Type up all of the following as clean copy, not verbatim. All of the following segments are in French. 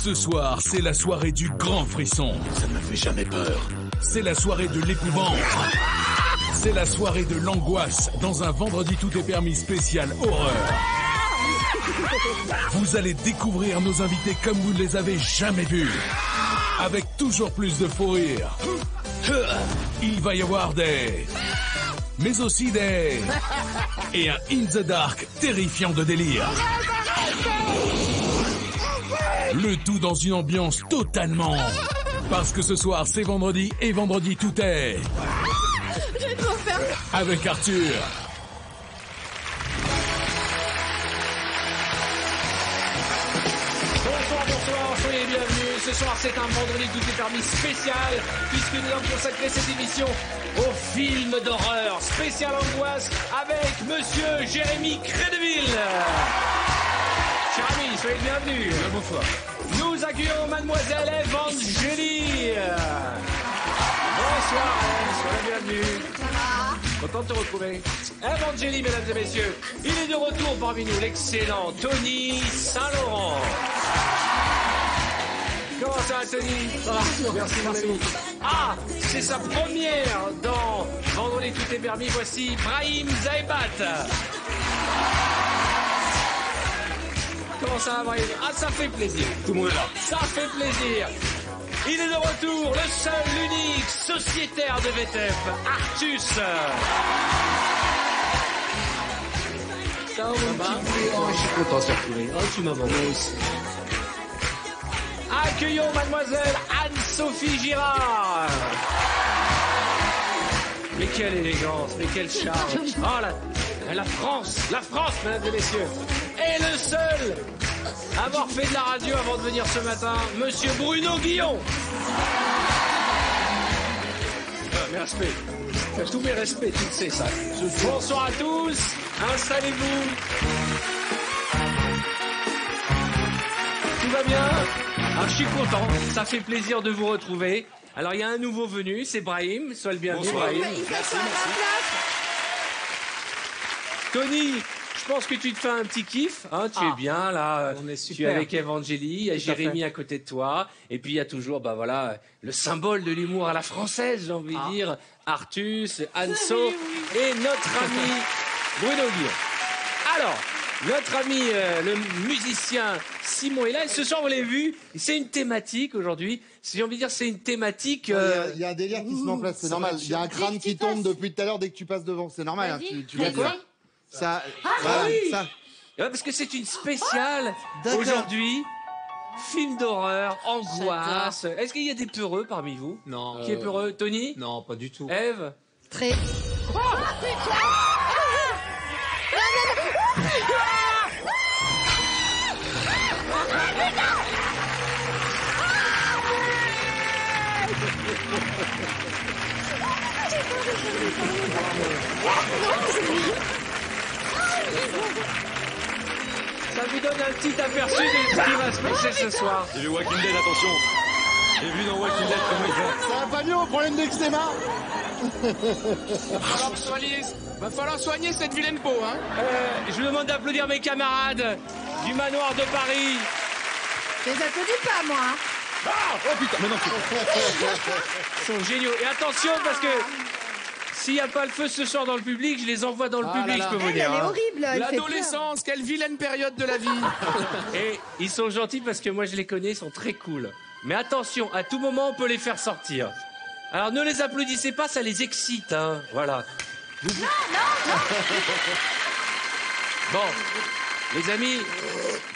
Ce soir, c'est la soirée du grand frisson. Ça ne me fait jamais peur. C'est la soirée de l'épouvante. C'est la soirée de l'angoisse dans un vendredi tout est permis spécial horreur. Vous allez découvrir nos invités comme vous ne les avez jamais vus. Avec toujours plus de faux rires. Il va y avoir des... mais aussi des... et un In the Dark terrifiant de délire. Le tout dans une ambiance totalement... parce que ce soir c'est vendredi et vendredi tout est... J'ai trop peur. Avec Arthur. Bonsoir, soyez les bienvenus. Ce soir, c'est un vendredi tout est permis spécial, puisque nous allons consacrer cette émission au film d'horreur spécial angoisse avec Monsieur Jérémy Crédeville. Cher ami, soyez le bienvenu. Bonsoir. Nous accueillons Mademoiselle Evangélie. Bonsoir, soyez la bienvenue. Content de te retrouver. Evangélie, mesdames et messieurs. Il est de retour parmi nous, l'excellent Tony Saint-Laurent. Comment ça va, Tony? Ça va. Merci, merci. Ah, c'est sa première dans Vendredi tout est permis. Voici Brahim Zaïbat. Comment ça va, Brahim? Ah, ça fait plaisir. Tout le monde est là. Ça fait plaisir. Il est de retour, le seul, l'unique sociétaire de VTF, Artus. Ça va, mon petit Oh, je suis content de se retrouver. Oh, tu m'as vendu aussi. Accueillons mademoiselle Anne-Sophie Girard. Mais quelle élégance, mais quel charme. Oh, la France, mesdames et messieurs. Et le seul à avoir fait de la radio avant de venir ce matin, monsieur Bruno Guillon. Mes respects. Tous mes respects, tu le sais ça. Bonsoir à tous, installez-vous. Tout va bien? Alors je suis content, ça fait plaisir de vous retrouver. Alors il y a un nouveau venu, c'est Brahim, sois le bienvenu. Bonsoir. Brahim. Merci. Tony, je pense que tu te fais un petit kiff, hein, tu es bien là, on est tu es super. avec Evangélie, il y a Jérémy à côté de toi, et puis il y a toujours, bah voilà, le symbole de l'humour à la française, j'ai envie de dire, Artus, Anso et notre ami Bruno Guillon. Alors, notre ami le musicien Simon est là, et ce soir vous l'avez vu, c'est une thématique aujourd'hui, j'ai envie de dire c'est une thématique... Il y a un délire qui se met en place, c'est normal. Il y a un crâne qui tombe depuis tout à l'heure dès que tu passes devant, c'est normal. Hein, tu y a quoi? Ça, oui. ça. Ouais, parce que c'est une spéciale D'accord. aujourd'hui. Film d'horreur, angoisse. Est-ce qu'il y a des peureux parmi vous? Non. Qui est peureux? Tony? Non, pas du tout. Ève? Très. Ça vous donne un petit aperçu de ce qui va se passer ce soir. J'ai vu Walking Dead, attention. J'ai vu dans Walking Dead comment ils font. Ça va pas mieux au problème d'eczéma? Va falloir soigner cette vilaine peau, hein. Je vous demande d'applaudir mes camarades du manoir de Paris. Je les applaudis pas, moi. Ah, oh putain, mais non, Ils sont géniaux. Et attention parce que s'il n'y a pas le feu ce soir dans le public, je les envoie dans le public, là là. je peux vous Elle dire. est hein. horrible. Elle fait peur. L'adolescence, quelle vilaine période de la vie. Et ils sont gentils parce que moi je les connais, ils sont très cool. Mais attention, à tout moment on peut les faire sortir. Alors ne les applaudissez pas, ça les excite, hein. Voilà. Bon, les amis,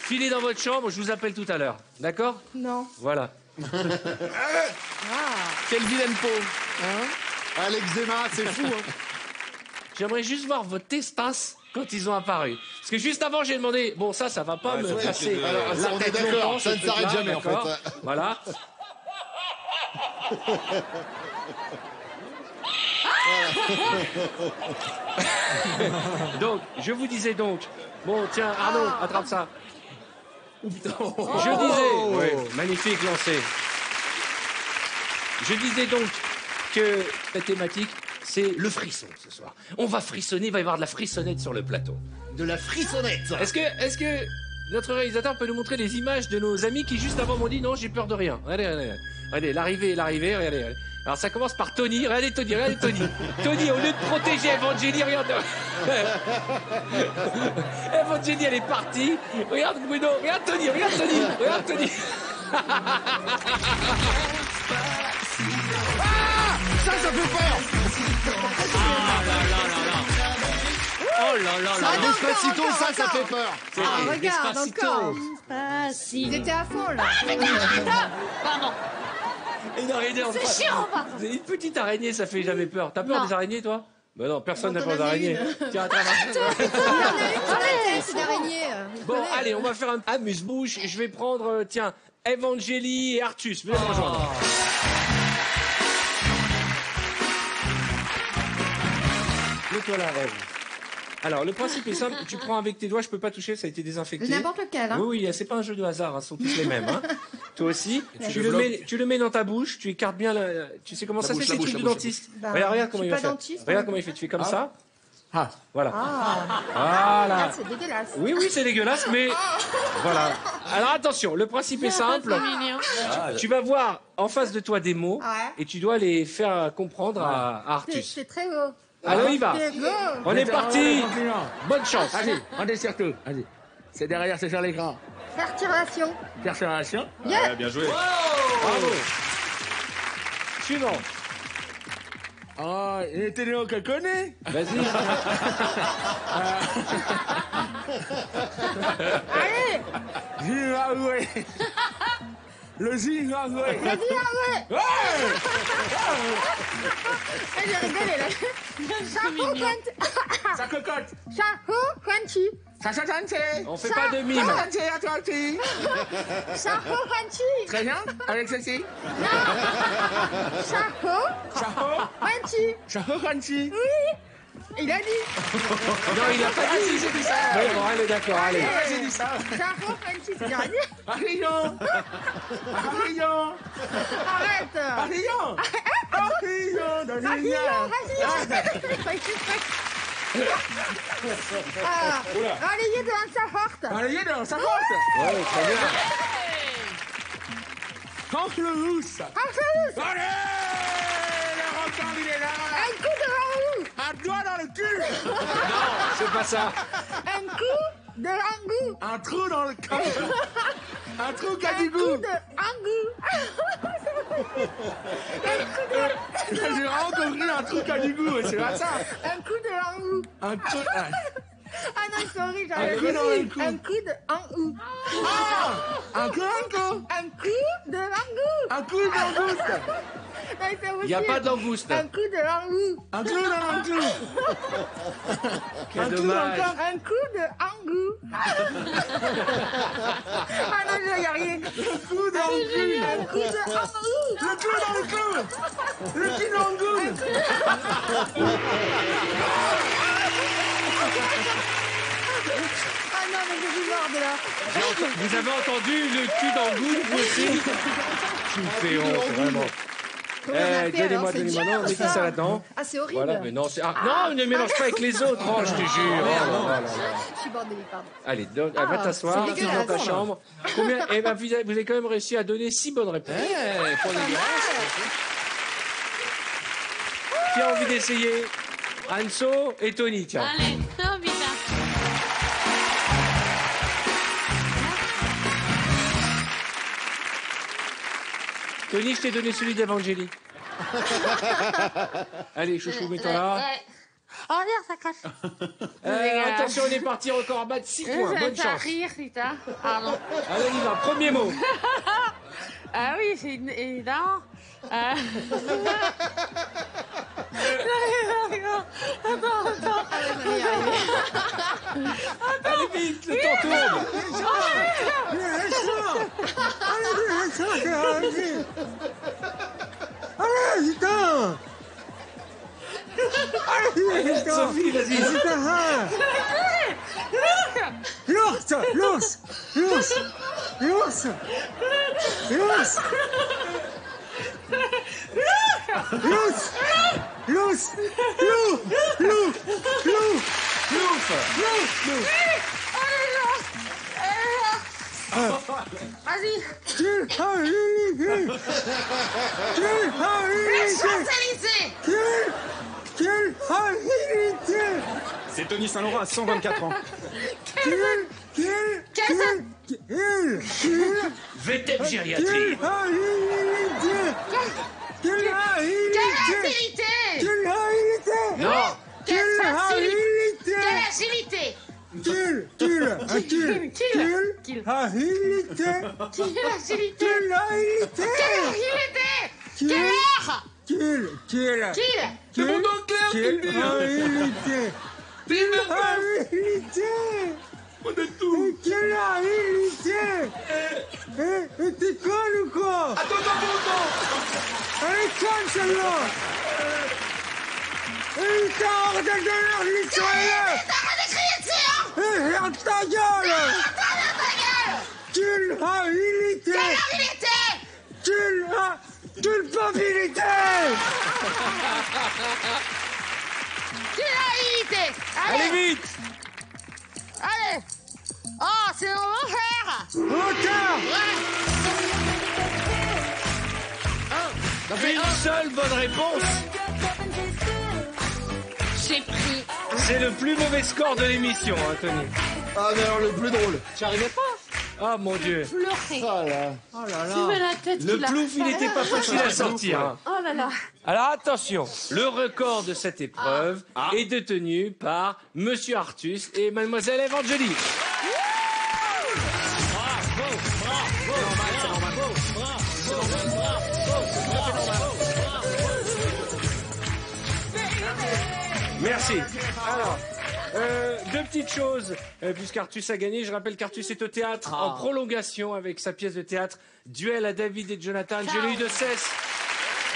filez dans votre chambre, je vous appelle tout à l'heure. D'accord? Non. Voilà. Quelle vilaine peau. Ah, l'eczéma, c'est fou. Hein. J'aimerais juste voir vos testas quand ils ont apparu. Parce que juste avant, j'ai demandé, bon ça va pas Ouais, me ça casser fait de- Alors, la on est tête d'accord, longtemps, ça ce ne s'arrête truc-là, jamais, en fait. d'accord. Voilà. Donc, je vous disais donc, bon tiens, Arnaud, attrape ça. Je disais, ouais, magnifique lancé. Je disais donc que la thématique, c'est le frisson ce soir. On va frissonner, il va y avoir de la frissonnette sur le plateau. De la frissonnette. Est-ce que notre réalisateur peut nous montrer les images de nos amis qui juste avant m'ont dit non, j'ai peur de rien. Regardez, l'arrivée, regardez. Alors ça commence par Tony. Regardez Tony. Tony, au lieu de protéger Evangélie, regarde. Evangélie, elle est partie. Regarde Bruno, regarde Tony. Ça fait peur. Oh là là là. Despacito, ça fait peur. Ah, regarde, encore. Ils étaient à fond, là. Pardon. Une araignée en face. C'est chiant, pardon. Une petite araignée, ça fait jamais peur. T'as peur Non. des araignées, toi? Bah non, personne n'a Non, peur t'en as d'araignées. une. Tiens, attends. C'est une araignée. Bon, allez, on va faire un amuse-bouche. Je vais prendre, tiens, Evangélie et Artus. Venez me rejoindre. Mets-toi la rêve. Alors, le principe est simple. Tu prends avec tes doigts, je peux pas toucher, ça a été désinfecté. N'importe lequel, hein. Oui, c'est pas un jeu de hasard, hein, ce sont tous les mêmes. Hein. Toi aussi, tu le mets dans ta bouche, tu écartes bien tu sais comment ça se fait, ces trucs de dentiste. Bah, Regarde comment je il va suis pas faire. dentiste, Regarde hein. comment il fait, tu fais comme ça. Ah. Voilà. Ah, Voilà. c'est dégueulasse. Oui, c'est dégueulasse, mais voilà. Alors attention, le principe est simple. C'est mignon. Tu vas voir en face de toi des mots Ouais. et tu dois les faire comprendre à Artus. C'est très haut. Alors on y va. C'est beau. On est parti. Bonne chance. Allez, on desserre tout. Allez. C'est derrière, c'est sur l'écran. Ferturation. Perforation. Yeah. Bien joué. Bravo. Suivant. Oh, il était néo qu'elle connaît. Vas-y. Allez. Zimbabwe. Le Zimbabwe. Vas-y, ouais. Ouais. J'ai rigolé, là. Ça cocotte. Chaho Fanchi. Ça s'attendait. On fait pas de mime. À toi, petit. Chaho Fanchi. Très bien. Avec ceci. Chaho Chaho. Fanchi. Chaho Hanchi. Il a dit. Non, il a pas Ah dit. si, j'ai dit ça. Oui, bon, allez, d'accord, allez. Ah, j'ai dit ça. Chaho Fanchi, c'est bien dit. Papillon. Papillon. Arrête. Papillon. Papillon. Dans les airs. Relayé devant sa porte. Allez, dans sa porte. Ouais, très bien. Pamplemousse. Pamplemousse. Allez, le record, il est là. Un coup de rangou. Un doigt dans le cul. C'est pas ça. Un coup de rangou. Un trou dans le cul. Un trou qui a Un du coup goût. de rangou. Un coup de... J'ai vraiment compris un trou qui a du goût, c'est pas ça. Un coup de rangou. Un trou. Ah non, sorry, Un j'avais coup dans le dit. cou. Un coup de rangou. Ah, un coup. Un coup de rangou. Un coup dans le goutte. Il n'y a pas de langouste. Un coup de rangou. Un coup dans le cul. Quel dommage. Un coup de rangou. Ah non, je n'y a rien. Un coup dans le cul. Un coup de rangou. Le cul dans le cul. Le cul dans le goût. Ah non, mais je suis morte là. Vous avez entendu le cul d'angoule, vous aussi? Tu me fais honte, vraiment. Comment on a fait, alors? C'est Donnez-moi, non, dur, mettez ça. ça là-dedans. Ah, c'est horrible. Voilà, mais non, non, ne mélange pas avec les autres, oh, je te jure. Oh là là là. Je suis bordélique, pardon. Allez, va t'asseoir, c'est tu dans ta dégueulasse. chambre. Combien? Eh ben, vous avez quand même réussi à donner 6 bonnes réponses. Pour les gars. Qui a envie d'essayer? Anso et Tony, tiens. Allez, non, vite. Tony, je t'ai donné celui d'Evangélie. Allez, chouchou, mets-toi là. Oh merde, ça cache. Attention, on est parti, record à battre 6 points. Bonne Ça chance. rire, putain. Pardon. Allez, on y va. Premier mot. Ah oui, c'est évident. Attends. Allez vite, le temps tourne. Sophie, vas-y. Vas-y. Les Champs-Élysées. C'est Tony Saint-Laurent à 124 ans. VTEP gériatrie. Quelle agilité. Non. Quelle facilité. Quelle agilité. Quelle agilité. Quelle agilité. Quelle heure. C'est mon nom clair qui le dit. On a tout. Quelle agilité. T'es con ou quoi? Attends. Elle est conne celle-là. Elle est hors de l'heure, l'Israël. T'arrêtes de crier dessus, hein. Ferme ta gueule. Quelle agilité. Quelle agilité. Quelle culpabilité. Quelle agilité. Allez vite. Allez. Oh, c'est mon frère. Retard. Une seule bonne réponse. J'ai pris. C'est le plus mauvais score de l'émission, hein, Tony. Ah, mais alors le plus drôle. Tu arrivais pas? Ah, mon Dieu. Pleurer. Ah là. Oh là Tu mets la tête Le qu'il a plouf, il fait. n'était pas facile à sortir. Hein. Oh là là. Alors attention, le record de cette épreuve est détenu par Monsieur Artus et Mademoiselle Evangélie. Merci. Alors, deux petites choses, puisqu'Artus a gagné. Je rappelle qu'Artus est au théâtre en prolongation avec sa pièce de théâtre Duel à David et Jonathan. Je n'ai eu de cesse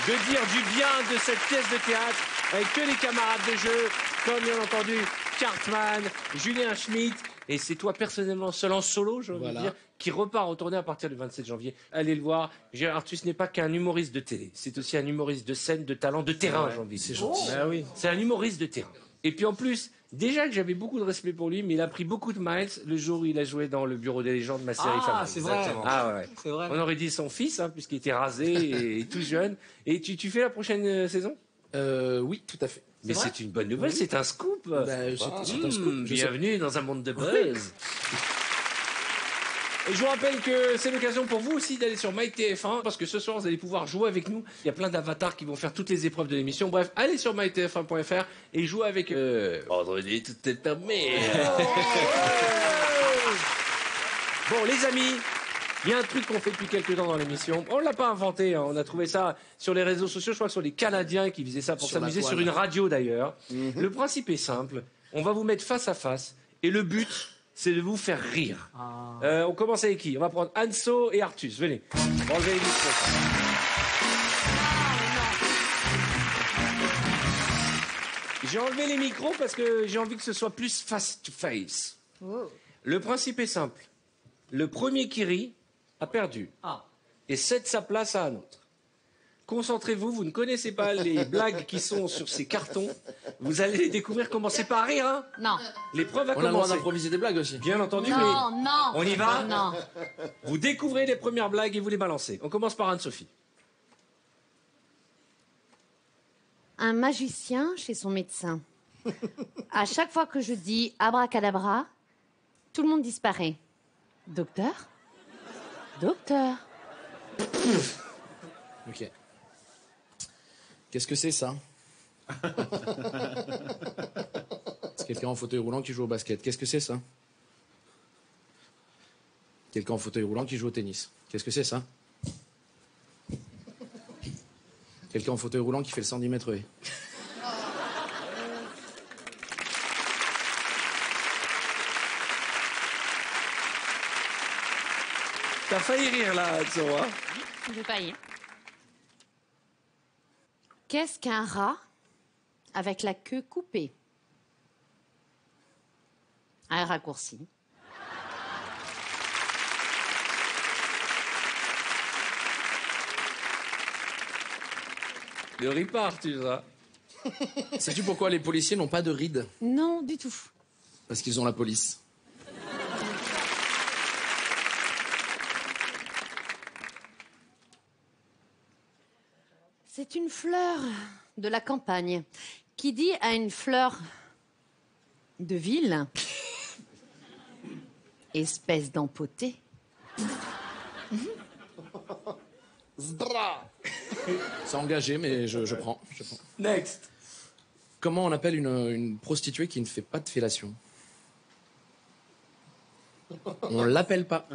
de dire du bien de cette pièce de théâtre avec que les camarades de jeu, comme bien entendu Cartman, Julien Schmitt, et c'est toi personnellement seul en solo, j'ai envie de dire, qui repart en tournée à partir du 27 janvier. Allez le voir. Artus n'est pas qu'un humoriste de télé, c'est aussi un humoriste de scène, de talent, de terrain, j'ai envie de dire. C'est gentil. Bah oui. C'est un humoriste de terrain. Et puis en plus, déjà que j'avais beaucoup de respect pour lui, mais il a pris beaucoup de miles le jour où il a joué dans le Bureau des légendes, ma série Femme. c'est vrai. Ah ouais. C'est vrai. On aurait dit son fils, hein, puisqu'il était rasé et tout jeune. Et tu fais la prochaine saison? Oui, tout à fait. Mais c'est une bonne nouvelle, c'est un scoop. C'est un scoop. Bienvenue dans un monde de buzz. Et je vous rappelle que c'est l'occasion pour vous aussi d'aller sur MyTF1 parce que ce soir vous allez pouvoir jouer avec nous. Il y a plein d'avatars qui vont faire toutes les épreuves de l'émission. Bref, allez sur mytf1.fr et jouez avec vendredi, tout est permis. Bon les amis, il y a un truc qu'on fait depuis quelques temps dans l'émission. On l'a pas inventé, hein. On a trouvé ça sur les réseaux sociaux. Je crois que ce sont les Canadiens qui faisaient ça pour s'amuser sur une radio d'ailleurs. Le principe est simple. On va vous mettre face à face et le but c'est de vous faire rire. On commence avec qui? On va prendre Anso et Artus. Venez. On va enlever les micros. J'ai enlevé les micros parce que j'ai envie que ce soit plus face to face. Le principe est simple. Le premier qui rit a perdu. Et cède sa place à un autre. Concentrez-vous, vous ne connaissez pas les blagues qui sont sur ces cartons. Vous allez les découvrir. Commencez pas à rire, hein? Non. L'épreuve va On a le droit commencer. d'improviser des blagues aussi. Bien entendu, mais Non. on y va? Non. Vous découvrez les premières blagues et vous les balancez. On commence par Anne-Sophie. Un magicien chez son médecin. À chaque fois que je dis abracadabra, tout le monde disparaît. Docteur? Docteur? Ok. Qu'est-ce que c'est ça? C'est quelqu'un en fauteuil roulant qui joue au basket. Qu'est-ce que c'est ça? Quelqu'un en fauteuil roulant qui joue au tennis. Qu'est-ce que c'est ça? Quelqu'un en fauteuil roulant qui fait le 110 mètres haies. T'as failli rire là, Anso, hein? Je vais pas y. Qu'est-ce qu'un rat avec la queue coupée? Un raccourci. Ne ris pas, Arthur, ça. Sais-tu pourquoi les policiers n'ont pas de rides? Non, du tout. Parce qu'ils ont la police. C'est une fleur de la campagne qui dit à une fleur de ville, espèce d'empotée. C'est engagé, mais je prends. Next. Comment on appelle une prostituée qui ne fait pas de fellation? On l'appelle pas.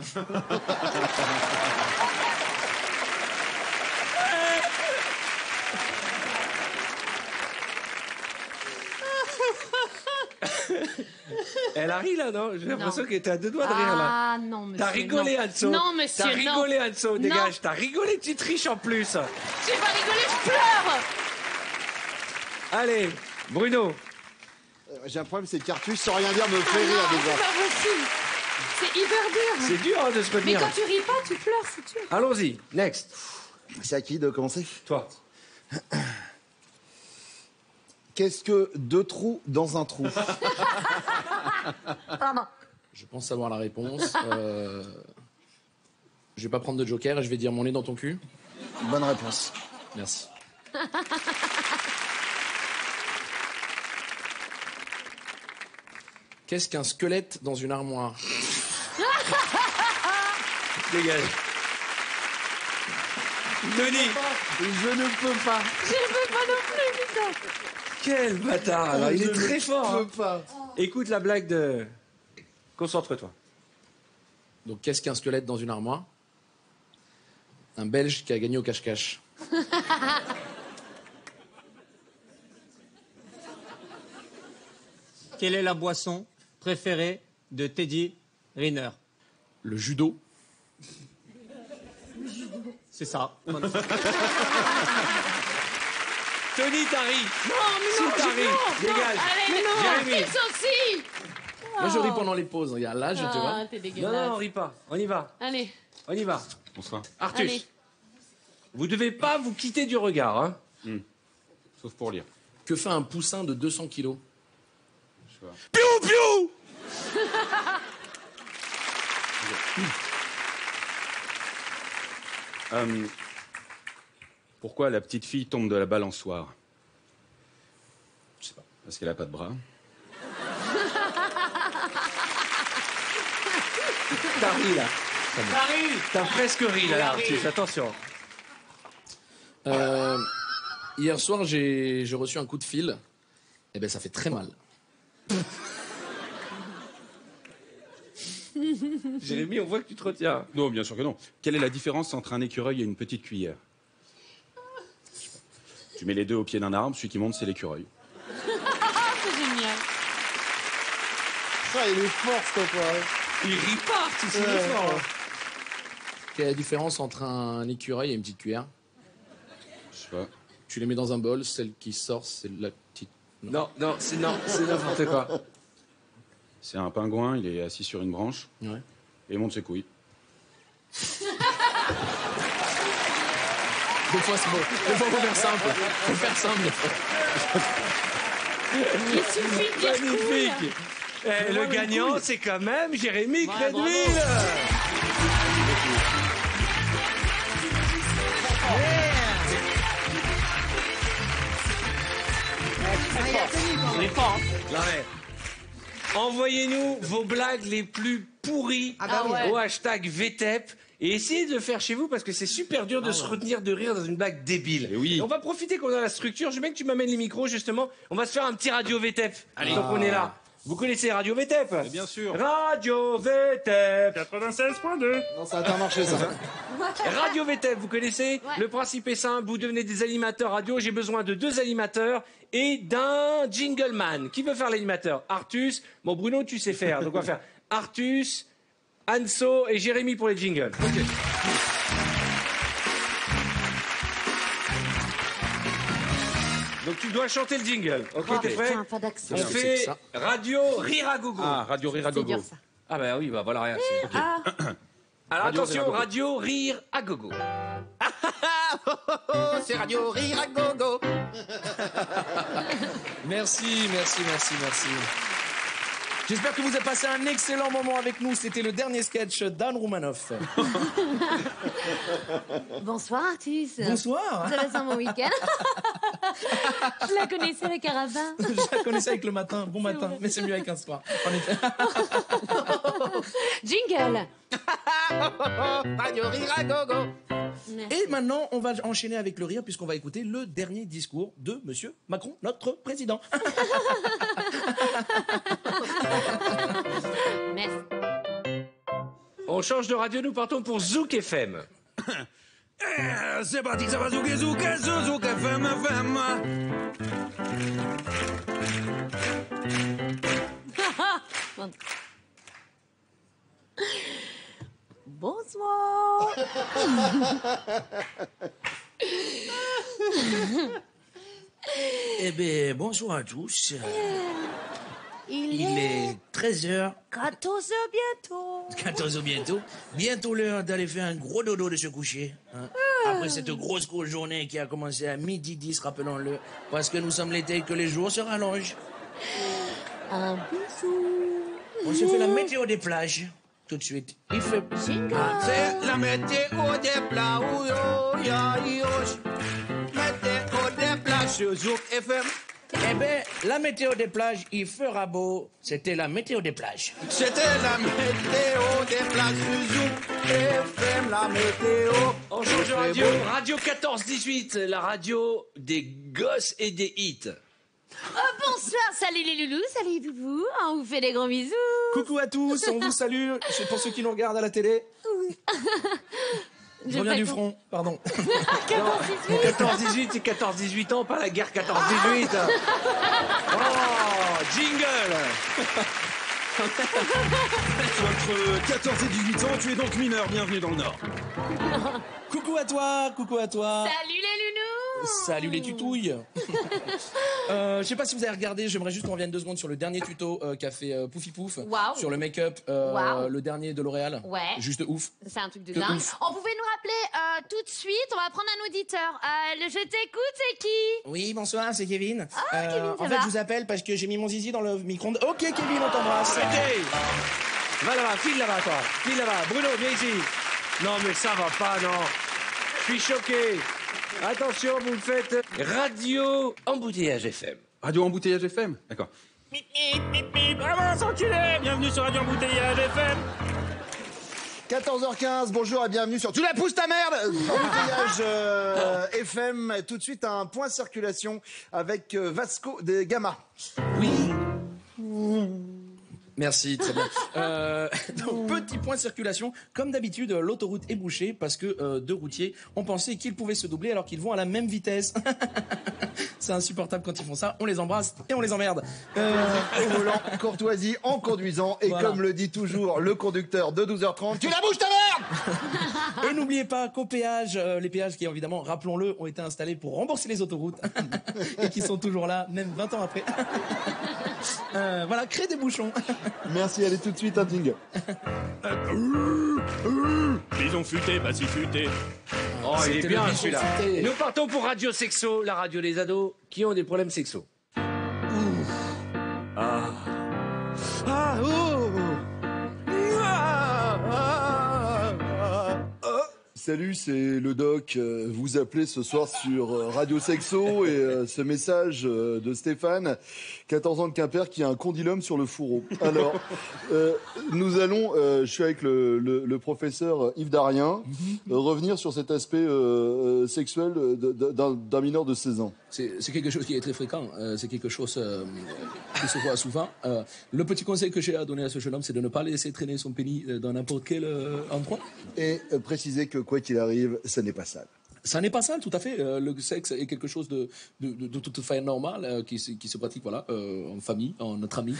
Elle a ri là, non? J'ai l'impression qu'elle était à deux doigts de rire là. Ah non, monsieur. T'as rigolé, non. Anso. Non, monsieur, T'as rigolé, non. Anso, dégage. T'as rigolé, tu triches en plus. J'ai pas rigolé, je pleure. Allez, Bruno. J'ai un problème, c'est qu'Artus, sans rien dire, me fait rire Non, déjà. c'est pas possible. C'est hyper dur. C'est dur hein, de se Mais retenir. quand tu ris pas, tu pleures, c'est dur. Allons-y, next. C'est à qui de commencer? Toi. Qu'est-ce que 2 trous dans un trou? Pardon. Je pense savoir la réponse. Je vais pas prendre de joker et je vais dire mon nez dans ton cul. Bonne réponse. Merci. Qu'est-ce qu'un squelette dans une armoire? Dégage. Denis. Je ne peux pas. Je peux pas non plus, putain. Quel bâtard. Alors, il est très fort. Je Hein. peux pas. Écoute la blague de... Concentre-toi. Donc, qu'est-ce qu'un squelette dans une armoire? Un Belge qui a gagné au cache-cache. Quelle est la boisson préférée de Teddy Riner? Le judo. C'est ça. Tony, t'as ri. Non, mais Si non, t'as ri, dégage. Allez, mais non, Jérémy. fils aussi. Moi, je ris pendant les pauses. Regarde, là, tu vois. Ah, t'es Non, dégueulasse. non, on rit pas. On y va. Allez, On y va. Bonsoir. Artus. allez. Vous devez pas vous quitter du regard. Hein. Sauf pour lire. Que fait un poussin de 200 kilos? Je vois. Piou, piou. Pourquoi la petite fille tombe de la balançoire? Je sais pas. Parce qu'elle a pas de bras. T'as ri là. T'as presque ri là, Artus. Attention. Hier soir, j'ai reçu un coup de fil. Eh ben, ça fait très mal. Jérémy, on voit que tu te retiens. Non, bien sûr que non. Quelle est la différence entre un écureuil et une petite cuillère? Je sais pas. Tu mets les deux au pied d'un arbre, celui qui monte, c'est l'écureuil. C'est génial. Ça, il est fort, ce copain. Il rit pas, Artus, il est fort. Hein. Quelle est la différence entre un écureuil et une petite cuillère? Je sais pas. Tu les mets dans un bol, celle qui sort, c'est la petite... Non, c'est n'importe quoi. C'est un pingouin, il est assis sur une branche Ouais. et il monte ses couilles. Des fois, c'est beau. Des fois, faut faire simple. Faut faire simple. Il suffit de dire Magnifique. cool. Eh, le gagnant, c'est quand même Jérémy Crédville. Il est fort. Non, mais, envoyez-nous vos blagues les plus pourries bah oui. au hashtag VTEP et essayez de le faire chez vous parce que c'est super dur de se retenir de rire dans une blague débile. Et oui. Et on va profiter qu'on a la structure. Je veux bien que tu m'amènes les micros justement. On va se faire un petit radio VTEP. Allez, donc on est là. Vous connaissez Radio VTEP? Mais bien sûr. Radio VTEP. 96.2. Non, ça a Intermarché, ça. Radio VTEP, vous connaissez? Ouais. Le principe est simple, vous devenez des animateurs radio. J'ai besoin de 2 animateurs et d'un jingleman. Qui veut faire l'animateur? Artus. Bon, Bruno, tu sais faire. Donc on va faire Artus, Anso et Jérémy pour les jingles. Ok. Donc tu dois chanter le jingle. Ok, Oh, t'es prêt? putain, pas d'accent. On Merde, c'est fait que ça. Radio Rire à Gogo. Ah, Radio Rire à C'est Gogo. dur, ça. Ah bah oui, bah voilà, regarde. c'est- Ah, Alors Radio attention, Rire à Gogo. Radio Rire à Gogo. C'est Radio Rire à Gogo. Merci. J'espère que vous avez passé un excellent moment avec nous. C'était le dernier sketch d'Anne Roumanoff. Bonsoir, Artus. Bonsoir. Vous avez passé un bon week-end? Je la connaissais, la carabin. Je la connaissais avec le matin. Bon matin. Mais c'est mieux avec un soir. En effet. Jingle. Et maintenant, on va enchaîner avec le rire puisqu'on va écouter le dernier discours de Monsieur Macron, notre président. Merci. On change de radio, nous partons pour Zouk FM. C'est parti, ça va Zouk FM, FM. Bonsoir. Eh bien, bonsoir à tous. Il est 13h. 14h bientôt. 14h bientôt. Bientôt l'heure d'aller faire un gros dodo de se coucher. Hein. Après cette grosse journée qui a commencé à 12h10, rappelons-le. Parce que nous sommes l'été et que les jours se rallongent. Un bisou. On se fait la météo des plages. Tout de suite. Il fait... C'est la météo des plages. Météo des plages sur Zouk FM. Eh bien, la météo des plages, il fera beau. C'était la météo des plages. C'était la météo des plages sur Zouk FM, la météo. On change de radio. Radio 14-18, la radio des gosses et des hits. Oh, bonsoir, salut les loulous, salut les boubous, on vous fait des gros bisous. Coucou à tous, on vous salue. C'est pour ceux qui nous regardent à la télé. Je reviens du front, pardon. 14-18, c'est 14-18 ans, pas la guerre 14-18. Oh, jingle. Entre 14 et 18 ans, tu es donc mineur. Bienvenue dans le Nord. Coucou à toi, coucou à toi. Salut les loulous. Salut les tutouilles. Je sais pas si vous avez regardé, j'aimerais juste qu'on revienne 2 secondes sur le dernier tuto qu'a fait Poufy Pouf. Wow. Sur le make-up, Wow. le dernier de L'Oréal. Ouais. Juste ouf. C'est un truc de Que dingue. ouf. On pouvait nous rappeler tout de suite, on va prendre un auditeur. Le je t'écoute, c'est qui? Oui, bonsoir, c'est Kevin. Ah, Kevin, ça en fait, va. je vous appelle parce que j'ai mis mon zizi dans le micro-ondes. Ok, Kevin, on t'embrasse. Arrêtez. Va là-bas, file là-bas, toi. File là-bas. Bruno, viens ici. Non, mais ça va pas, non. Je suis choqué. Attention, vous me faites Radio Embouteillage FM. Radio Embouteillage FM. D'accord. Avance, enculé. Bienvenue sur Radio Embouteillage FM. 14h15, bonjour et bienvenue sur... Tu la pousses ta merde Embouteillage FM, tout de suite un point circulation avec Vasco de Gama. Oui. Merci, très bien. Donc, petit point de circulation. Comme d'habitude, l'autoroute est bouchée parce que 2 routiers ont pensé qu'ils pouvaient se doubler alors qu'ils vont à la même vitesse. C'est insupportable quand ils font ça. On les embrasse et on les emmerde. Au volant, courtoisie en conduisant. Et Voilà. comme le dit toujours le conducteur de 12h30, tu la bouges ta merde. Et n'oubliez pas qu'au péage, les péages qui évidemment, rappelons-le, ont été installés pour rembourser les autoroutes et qui sont toujours là, même 20 ans après. Voilà, créer des bouchons. Merci, allez tout de suite un jingle. Bison futé, pas si futé. Oh, il est C'était bien le celui-là. futé. Nous partons pour Radio Sexo, la radio des ados qui ont des problèmes sexo. Ah, oh. Salut, c'est le doc. Vous appelez ce soir sur Radio Sexo et ce message de Stéphane, 14 ans de Quimper, qui a un condylome sur le fourreau. Alors, nous allons, je suis avec le professeur Yves Darien, revenir sur cet aspect sexuel d'un mineur de 16 ans. C'est quelque chose qui est très fréquent, c'est quelque chose qui se voit souvent. Le petit conseil que j'ai à donner à ce jeune homme, c'est de ne pas laisser traîner son pénis dans n'importe quel endroit. Et préciser que quoi qu'il arrive, ça n'est pas sale. Ça n'est pas sale, tout à fait. Le sexe est quelque chose de tout à fait normal qui se pratique voilà, en famille, entre amis.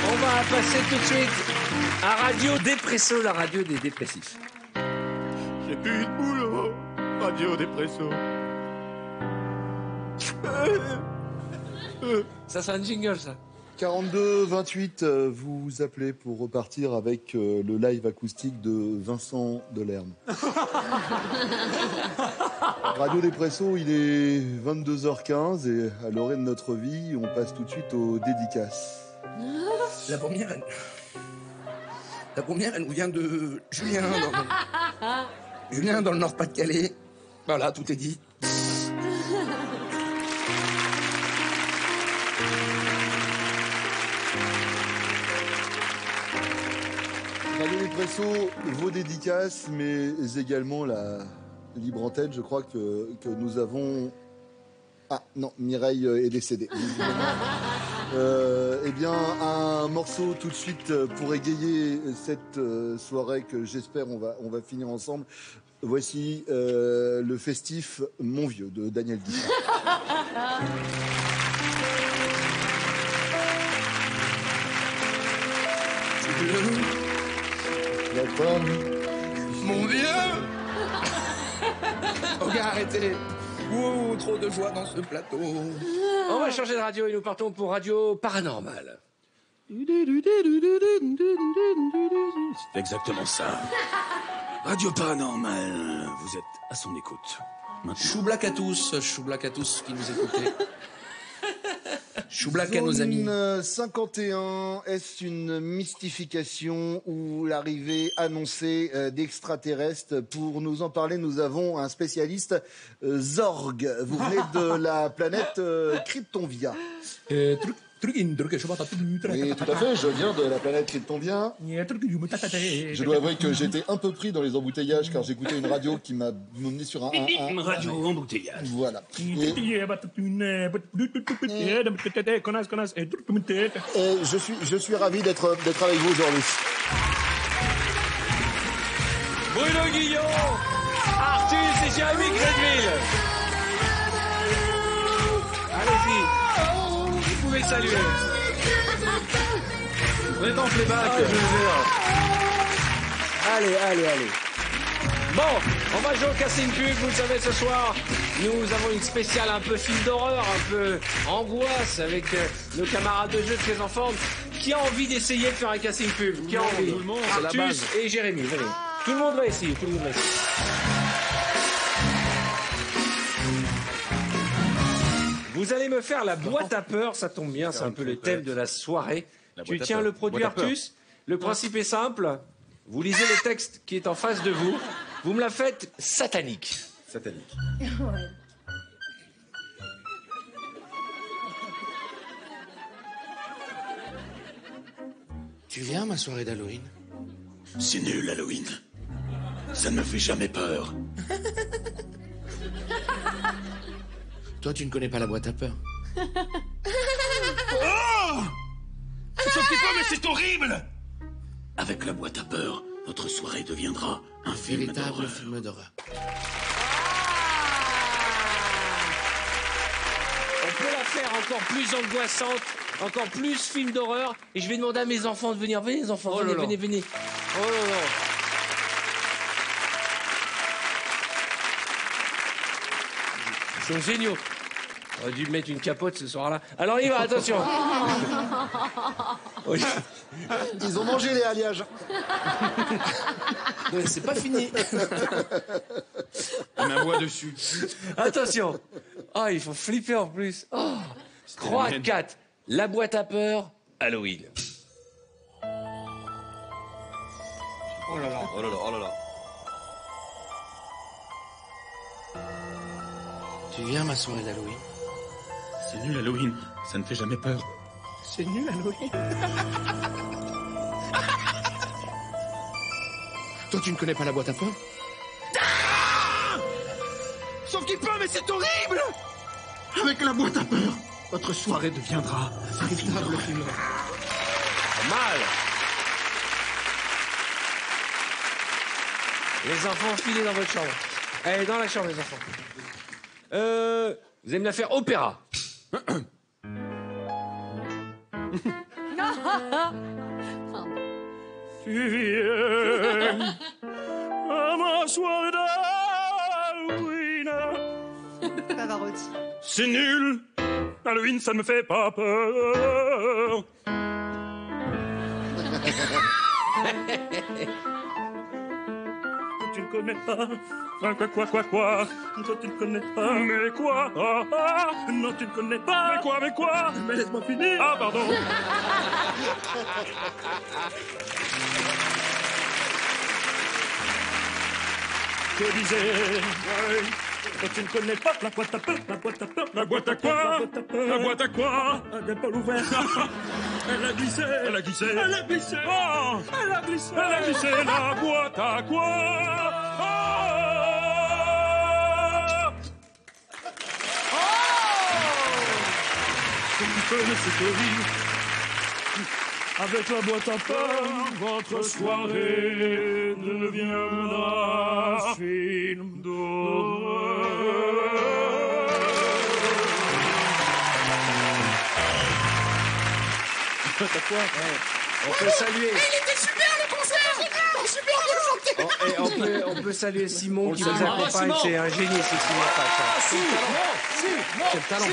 On va passer tout de suite à Radio Dépresso, la radio des dépressifs. J'ai plus de boulot. Radio Dépresso. Ça, c'est un jingle, ça. 42-28, vous appelez pour repartir avec le live acoustique de Vincent Delerme. Radio Depresso, il est 22h15 et à l'orée de notre vie, on passe tout de suite aux dédicaces. La première, elle nous vient de Julien dans le Nord-Pas-de-Calais. Voilà, tout est dit. Radio Depresso, vos dédicaces, mais également la libre antenne. Je crois que nous avons... Ah non, Mireille est décédée. Eh bien, un morceau tout de suite pour égayer cette soirée que j'espère on va finir ensemble. Voici le festif Mon Vieux de Daniel Guichard. La femme. Mon vieux. Ok, arrêtez. Ouh, trop de joie dans ce plateau. On va changer de radio et nous partons pour Radio Paranormal. C'est exactement ça. Radio Paranormal, vous êtes à son écoute. Choublac à tous qui nous écoutez. Choublac à nos amis. Zone 51, est-ce une mystification ou l'arrivée annoncée d'extraterrestres? Pour nous en parler, nous avons un spécialiste, Zorg. Vous venez de la planète Kryptonvia. Oui, tout à fait, je viens de la planète Kryptonvia. Je dois avouer que j'étais un peu pris dans les embouteillages car j'écoutais une radio qui m'a mené sur un radio embouteillage. Voilà. Je suis ravi d'être avec vous aujourd'hui. Bruno Guillon, Artus et Jérémy Crédville. Allez-y. Vous pouvez saluer. On est en playback. Je vous jure. Allez. Bon, on va jouer au casting pub. Vous le savez, ce soir, nous avons une spéciale un peu film d'horreur, un peu angoisse avec nos camarades de jeu très en forme. Qui a envie d'essayer de faire un casting pub? Qui a envie? Tout le monde, c'est la Artus base. et Jérémy, venez. Tout le monde va essayer, Vous allez me faire la boîte à peur, ça tombe bien, c'est un peu le thème de la soirée. Tu tiens le produit Artus. Le principe est simple. Vous lisez le texte qui est en face de vous. Vous me la faites satanique. Satanique. Tu viens à ma soirée d'Halloween? C'est nul, Halloween. Ça ne me fait jamais peur. Toi, tu ne connais pas la boîte à peur. Oh, sauf que pas, mais c'est horrible. Avec la boîte à peur, notre soirée deviendra un film Véritable d'horreur. film d'horreur. On peut la faire encore plus angoissante, encore plus film d'horreur. Et je vais demander à mes enfants de venir. Venez les enfants, venez. Oh là là. Ils sont géniaux. On aurait dû mettre une capote ce soir-là. Alors il va, attention. Ils ont mangé les alliages. C'est pas fini. On a bois dessus. Attention. Oh, il faut flipper en plus. Oh. 3, 4. La boîte à peur, Halloween. Oh là là. Tu viens à ma soirée d'Halloween? C'est nul, Halloween. Ça ne fait jamais peur. C'est nul, Halloween. Toi, tu ne connais pas la boîte à peur? Sauf qu'il peut, mais c'est horrible. Avec la boîte à peur, votre soirée deviendra un véritable film d'horreur. Pas mal. Les enfants, filez dans votre chambre. Allez, dans la chambre, les enfants. Vous allez me la faire opéra. Tu viens à ma soirée d'Halloween. Pavarotti. C'est nul, Halloween, ça ne me fait pas peur. Tu ne connais pas. Quoi. Toi, tu ne connais pas. Mais quoi? Non, tu ne connais pas. Mais quoi? Mais laisse-moi finir. Ah, pardon. Que disais? Toi, tu ne connais pas la boîte à peur, la boîte à peur. La boîte à quoi? La boîte à quoi? Elle n'est pas ouverte. Elle a glissé. Elle a glissé. Elle a glissé. Oh, elle a glissé. Elle a glissé. La boîte à quoi? Oh, tu connais cette vie. Avec la boîte à peur, votre soirée deviendra un film d'horreur. T'as quoi? On peut saluer. Il était super le concert. Super bien chanté. On peut saluer Simon qui nous accompagne. C'est un génie, ce Simon Pacha. Quel talent.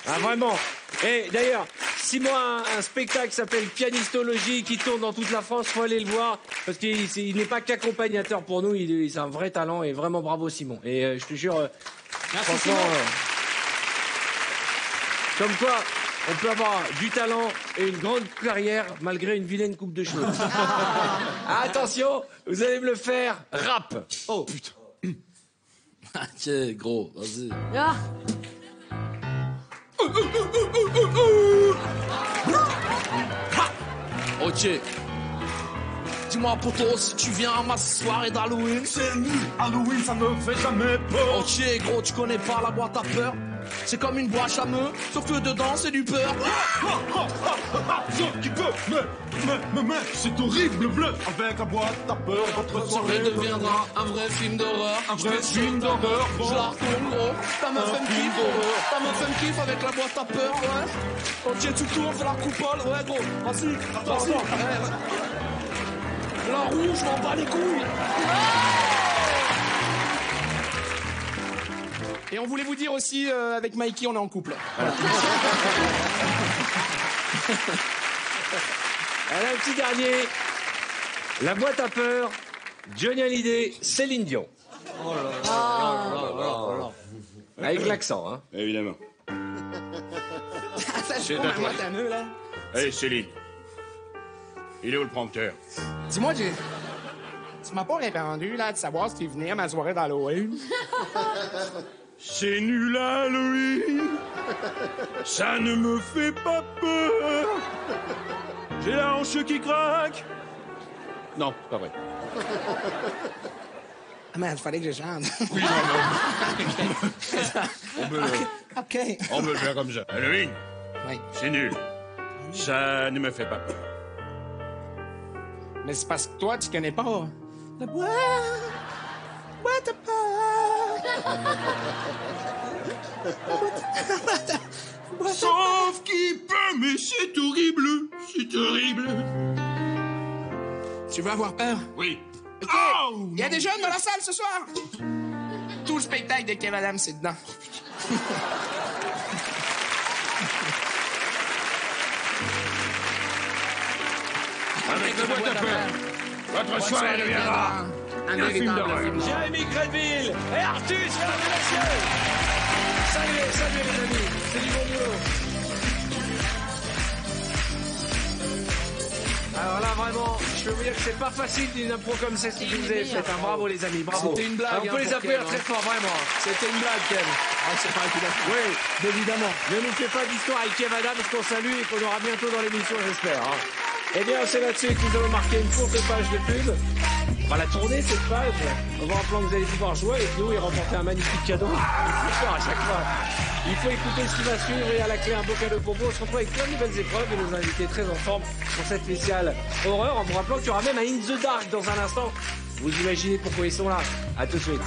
Ah, vraiment. Et d'ailleurs, Simon a un spectacle qui s'appelle Pianistologie qui tourne dans toute la France. Faut aller le voir parce qu'il n'est pas qu'accompagnateur pour nous. C'est un vrai talent et vraiment bravo Simon. Et je te jure, franchement, comme quoi, on peut avoir du talent et une grande carrière malgré une vilaine coupe de cheveux. Attention, vous allez me le faire. Rap. Oh putain. Tiens, gros, vas-y. Ah. Ok. Dis-moi, poto, si tu viens à ma soirée d'Halloween. C'est nul, Halloween, ça me fait jamais peur. Ok, gros, tu connais pas la boîte à peur? C'est comme une boîte à meux, sauf que dedans c'est du peur. Qui peut, mais, c'est horrible, bleu. Avec la boîte à peur, votre soirée deviendra un vrai film d'horreur. Un vrai film d'horreur. Je la retourne, gros. Ta meuf me kiffe, ta meuf me kiffe avec la boîte à peur, ouais. Ok, tu tournes, fais la coupole, ouais, gros. Vas-y. Ouais. La rouge, je m'en bats les couilles. Et on voulait vous dire aussi, avec Mikey, on est en couple. Voilà. Allez, un petit dernier. La boîte à peur, Johnny Hallyday, Céline Dion. Oh là là. Avec l'accent, hein. Évidemment. C'est un moitaneux, là. Allez, Céline. Il est où le prompteur? Dis-moi, tu m'as pas répondu, là, de savoir si tu venais à ma soirée d'Halloween. C'est nul Halloween. Ça ne me fait pas peur. J'ai la hanche qui craque. Non, c'est pas vrai. Ah, mais il fallait que je chante. Oui, non. OK. On me le fait comme ça. Halloween, Oui. c'est nul. Ça ne me fait pas peur. Mais c'est parce que toi, tu connais pas la boîte à peur. Sauf qui peut, mais c'est horrible. C'est horrible. Tu veux avoir peur? Oui. OK. Il y a des jeunes dans la salle ce soir. Tout le spectacle de Kev Adams, c'est dedans. Avec la boîte à peur, votre soirée deviendra un film d'horreur. Jérémy Créville et Artus, mesdames et messieurs. Salut les amis, c'est du bon boulot. Alors là, vraiment, je peux vous dire que c'est pas facile d'une impro comme ça, ce que vous avez fait. Hein. Bravo les amis, bravo. C'était une blague. Alors, on peut les applaudir très fort, vraiment. C'était une blague, Kev. Ah, c'est pas tout à fait. Oui, Évidemment. ne nous fais pas d'histoire avec Kev Adams qu'on salue et qu'on aura bientôt dans l'émission, j'espère. Hein. Eh bien, c'est là-dessus que nous allons marquer une courte page de pub. On va la tourner, cette page. On va en plan que vous allez pouvoir jouer avec nous et remporter un magnifique cadeau. Il faut faire à chaque fois. Il faut écouter ce qui va suivre et à la clé un beau cadeau pour vous. On se retrouve avec plein de nouvelles épreuves et nos invités très en forme pour cette spéciale horreur. En vous rappelant qu'il y aura même un In the Dark dans un instant. Vous imaginez pourquoi ils sont là. À tout de suite.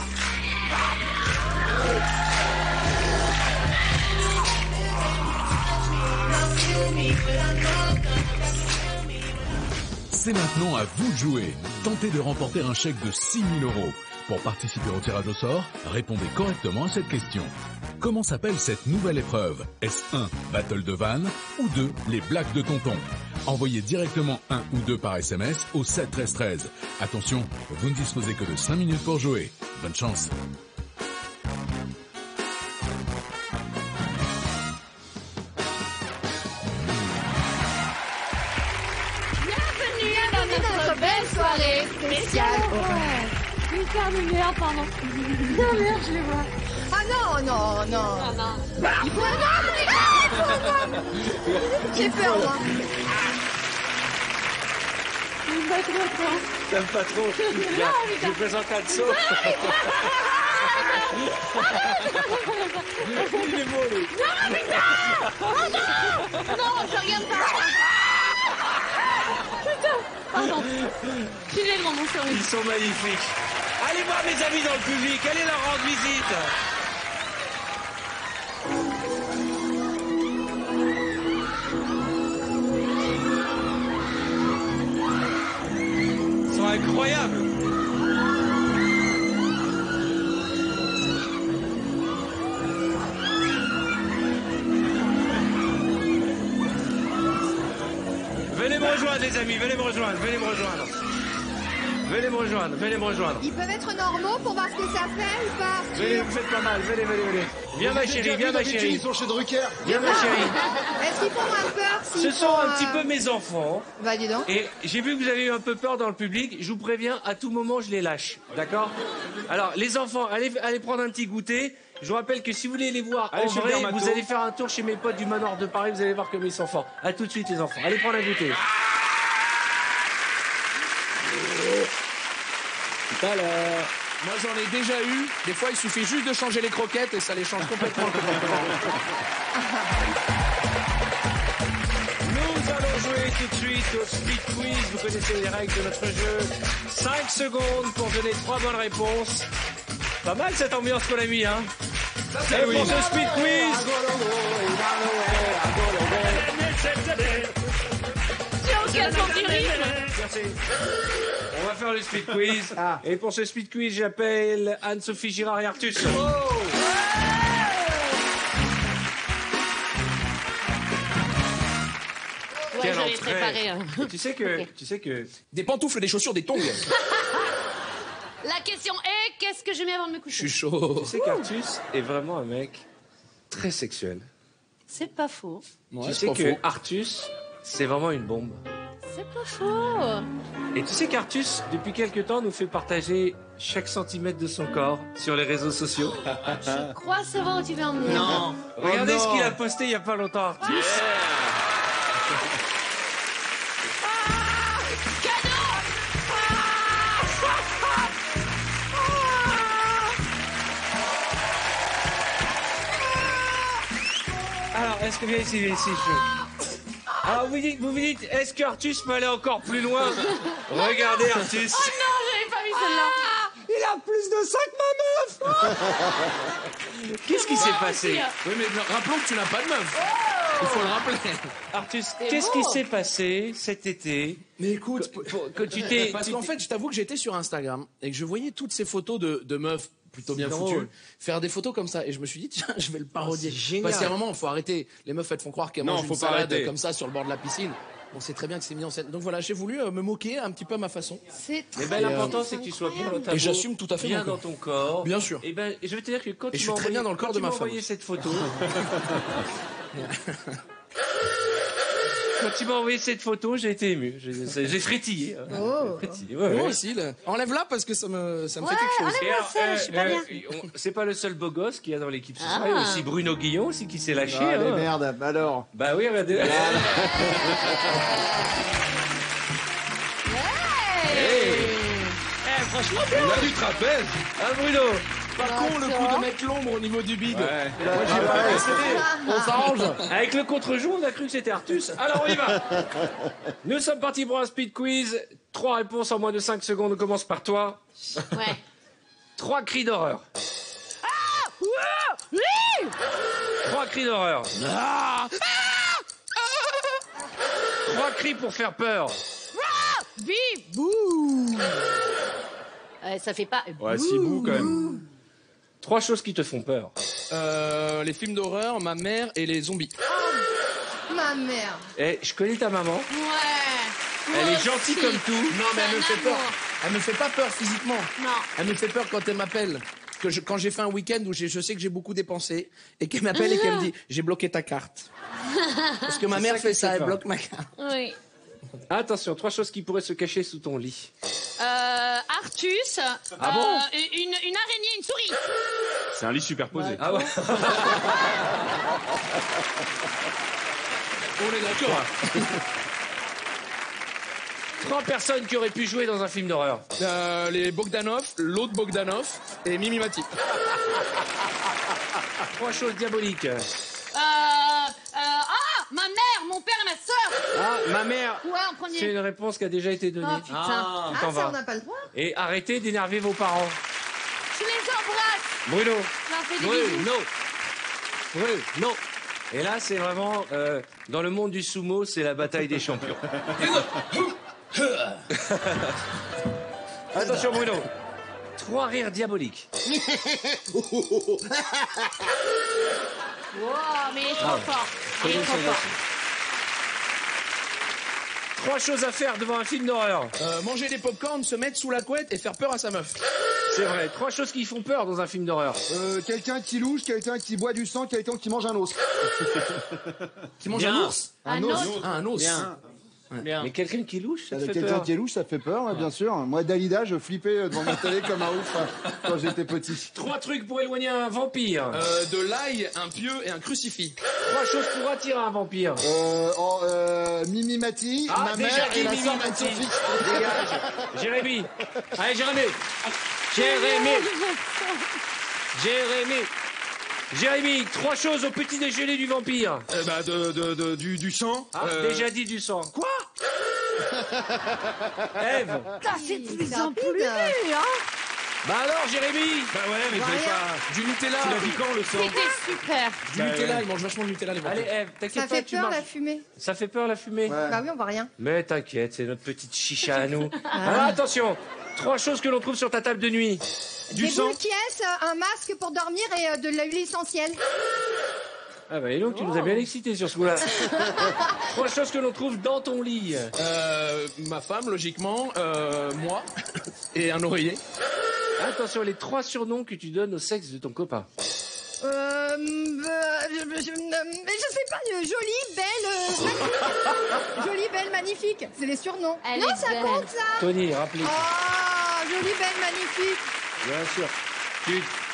C'est maintenant à vous de jouer. Tentez de remporter un chèque de 6 000 €. Pour participer au tirage au sort, répondez correctement à cette question. Comment s'appelle cette nouvelle épreuve? Est-ce 1. Battle de vannes ou 2. Les blagues de tonton? Envoyez directement 1 ou 2 par SMS au 7 13 13. Attention, vous ne disposez que de 5 minutes pour jouer. Bonne chance. Bienvenue dans notre belle soirée spéciale. Putain de merde, pardon. Non, merde, je les vois. Ah non, non, non. Ah non. Il faut J'ai peur, moi. Il va trop temps. T'aimes pas trop. Bien, je vous présente Anso. Il est beau, lui. Non, putain. Oh non. Non, je regarde pas. Putain. Pardon. Filez mon souris. Ils sont magnifiques. Allez voir mes amis dans le public, allez leur rendre visite. Ils sont incroyables. Venez me rejoindre les amis, venez me rejoindre, venez me rejoindre. Venez me rejoindre, venez me rejoindre. Ils peuvent être normaux pour voir ce que ça fait ou pas? Venez, vous faites pas mal, venez, venez, venez. Viens ma chérie, viens ma chérie. Ils sont chez Drucker. Viens ma chérie. Est-ce qu'ils font moins peur Ce sont un petit peu mes enfants. Bah dis donc. Et j'ai vu que vous avez eu un peu peur dans le public. Je vous préviens, à tout moment, je les lâche. D'accord? Alors, les enfants, allez prendre un petit goûter. Je vous rappelle que si vous voulez les voir en vrai, vous allez faire un tour chez mes potes du Manoir de Paris. Vous allez voir comme ils sont forts. À tout de suite, les enfants. Allez prendre un goûter. Tout à l'heure. Moi, j'en ai déjà eu. Des fois, il suffit juste de changer les croquettes et ça les change complètement le comportement. Nous allons jouer tout de suite au Speed Quiz. Vous connaissez les règles de notre jeu. 5 secondes pour donner 3 bonnes réponses. Pas mal cette ambiance qu'on a mis, hein? Et pour ce Speed Quiz... Merci. On va faire le Speed Quiz. Et pour ce Speed Quiz, j'appelle Anne-Sophie Girard et Artus. Ouais, Quelle j'avais entrée. préparé. Tu sais que... Des pantoufles, des chaussures, des tongs. La question est, qu'est-ce que je mets avant de me coucher? Je suis chaud. Tu sais qu'Artus est vraiment un mec très sexuel. C'est pas faux. Ouais, Tu c'est sais pas que faux. Artus, c'est vraiment une bombe. C'est pas faux. Et tu sais qu'Artus, depuis quelque temps, nous fait partager chaque centimètre de son corps sur les réseaux sociaux. Je crois savoir où tu veux en venir. Non. Regardez Oh non. ce qu'il a posté il y a pas longtemps, Artus. Alors, est-ce que viens ici, Alors, vous vous dites, est-ce qu'Artus peut aller encore plus loin? Regardez, Artus. Oh non, j'avais pas vu celle-là. Il a plus de 5 ma meuf. Qu'est-ce qui s'est passé? Oui, mais rappelons que tu n'as pas de meuf. Il faut le rappeler. Artus, qu'est-ce qui s'est passé cet été? Mais écoute, Que tu t'es... parce qu'en fait, je t'avoue que j'étais sur Instagram et que je voyais toutes ces photos de meufs plutôt bien drôle. foutues faire des photos comme ça et je me suis dit tiens, je vais le parodier. c'est génial. Parce qu'à un moment, il faut arrêter. Les meufs elles te font croire qu'elles Non, mangent faut une pas salade arrêter. comme ça sur le bord de la piscine. On sait très bien que c'est mis en scène. Donc voilà, j'ai voulu me moquer un petit peu à ma façon. C'est Mais très ben, l'important, c'est que tu sois bien dans ta Et peau, j'assume tout à fait bien mon dans corps. ton corps. Bien sûr. Et ben, je vais te dire que quand Et tu je suis m'as très bien dans le corps de ma quand tu m'as femme envoyé aussi. cette photo. Quand tu m'as envoyé cette photo, j'ai été ému. J'ai frétillé. Frétillé, ouais, Moi ouais. aussi, là. Enlève-la parce que ça me fait Ouais, quelque chose. enlève-la, ça, je suis pas bien. C'est pas le seul beau gosse qu'il y a dans l'équipe ce soir. Ah. Il y a aussi Bruno Guillon aussi qui s'est lâché. Ah, mais hein. merde, alors. Bah oui, regardez. Franchement, On a du trapèze. Ah Bruno. Pas con le coup de mettre l'ombre au niveau du bide. Ouais. Moi j'ai pas précédé. On s'arrange. Avec le contre-joue, on a cru que c'était Artus. Alors on y va. Nous sommes partis pour un speed quiz. 3 réponses en moins de 5 secondes. On commence par toi. Ouais. 3 cris d'horreur. 3 cris d'horreur. 3 cris pour faire peur. Bip, bouh. Ça fait pas... Ouais, 6 bouts quand même. 3 choses qui te font peur. Les films d'horreur, ma mère et les zombies. Ma mère. Eh, je connais ta maman. Ouais. Elle Moi est gentille aussi. comme tout. Non, mais elle me fait peur. Elle me fait pas peur physiquement. Non. Elle me fait peur quand elle m'appelle. Quand j'ai fait un week-end où je sais que j'ai beaucoup dépensé et qu'elle m'appelle et qu'elle me dit j'ai bloqué ta carte. Parce que ma mère fait ça, elle bloque ma carte. Oui. Attention, 3 choses qui pourraient se cacher sous ton lit. Artus. Ah bon une araignée, une souris. C'est un lit superposé. Ah ouais. On est d'accord. 3 personnes qui auraient pu jouer dans un film d'horreur. Les Bogdanov, l'autre Bogdanov et Mimi Mati. 3 choses diaboliques. Ma mère, mon père et ma sœur. Ah, ma mère. Quoi en premier? C'est une réponse qui a déjà été donnée. Oh putain. T'en Ça, vas. on n'a pas le droit. Et arrêtez d'énerver vos parents. Je les embrasse. Bruno. Je leur fais des bisous. Bruno. Et là, c'est vraiment, dans le monde du sumo, c'est la bataille des champions. Attention, Bruno. 3 rires diaboliques. Wow, mais il est trop fort. Il est trop fort. 3 choses à faire devant un film d'horreur. Manger des pop-corn, se mettre sous la couette et faire peur à sa meuf. C'est vrai. 3 choses qui font peur dans un film d'horreur. Quelqu'un qui louche, quelqu'un qui boit du sang, quelqu'un qui mange un os. Qui mange Bien. un ours. Un os. Ah, un os. Bien. Mais quelqu'un qui louche, ça te fait Quelqu'un peur. qui est louche, ça fait peur, bien sûr. Moi, Dalida, je flippais devant ma télé comme un ouf quand j'étais petit. 3 trucs pour éloigner un vampire. De l'ail, un pieu et un crucifix. 3 choses pour attirer un vampire. Mimi Mati, Ah, ma déjà mère dit et la Mimi sœur Mati. d'Anne-Sophie. Dégage. Jérémy. Allez, Jérémy, 3 choses au petit déjeuner du vampire. Du sang. Ah, déjà dit du sang. Quoi? Ève. C'est de plus en rapide. plus, hein. Bah alors, Jérémy. Bah ouais, mais j'avais pas. Du Nutella. Tu l'as vu quand le sang? C'était super. Du Nutella, ils mangent vachement de Nutella les vampires. Allez, Ève, t'inquiète Ça pas, fait tu peur marches. la fumée. Ça fait peur la fumée. Bah oui, on voit rien. Mais t'inquiète, c'est notre petite chicha à nous. Alors attention, 3 choses que l'on trouve sur ta table de nuit. Du Des sang. boules qui est, un masque pour dormir et de l'huile essentielle. Ah bah et donc tu nous as bien excité sur ce coup-là. 3 choses que l'on trouve dans ton lit. Ma femme, logiquement, moi et un oreiller. Attention, les 3 surnoms que tu donnes au sexe de ton copain. Je sais pas, jolie, belle, magnifique. Jolie, belle, magnifique. C'est les surnoms. Elle Non, est ça belle. compte ça. Tony, rappelez. Oh, jolie, belle, magnifique. Bien sûr.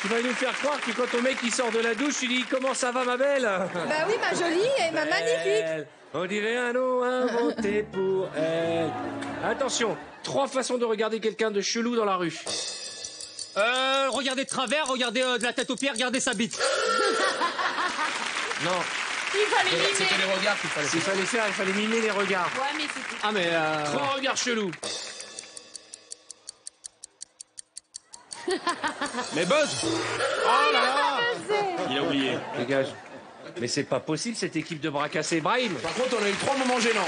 Tu vas nous faire croire que quand ton mec il sort de la douche, tu dis comment ça va ma belle? Bah oui, ma jolie et ma magnifique. Elle, on dirait un nom inventé pour elle. Attention, 3 façons de regarder quelqu'un de chelou dans la rue. Regardez de travers, regardez de la tête aux pieds, regardez sa bite. Non, Il fallait C'était mimer. les regards qu'il fallait il fallait mimer les regards. Ouais, mais c'était... Ah mais 3 regards chelous. Mais Buzz. Oh là là. Il a oublié. Dégage. Mais c'est pas possible cette équipe de bras cassés. Brahim. Par contre, on a eu 3 moments gênants.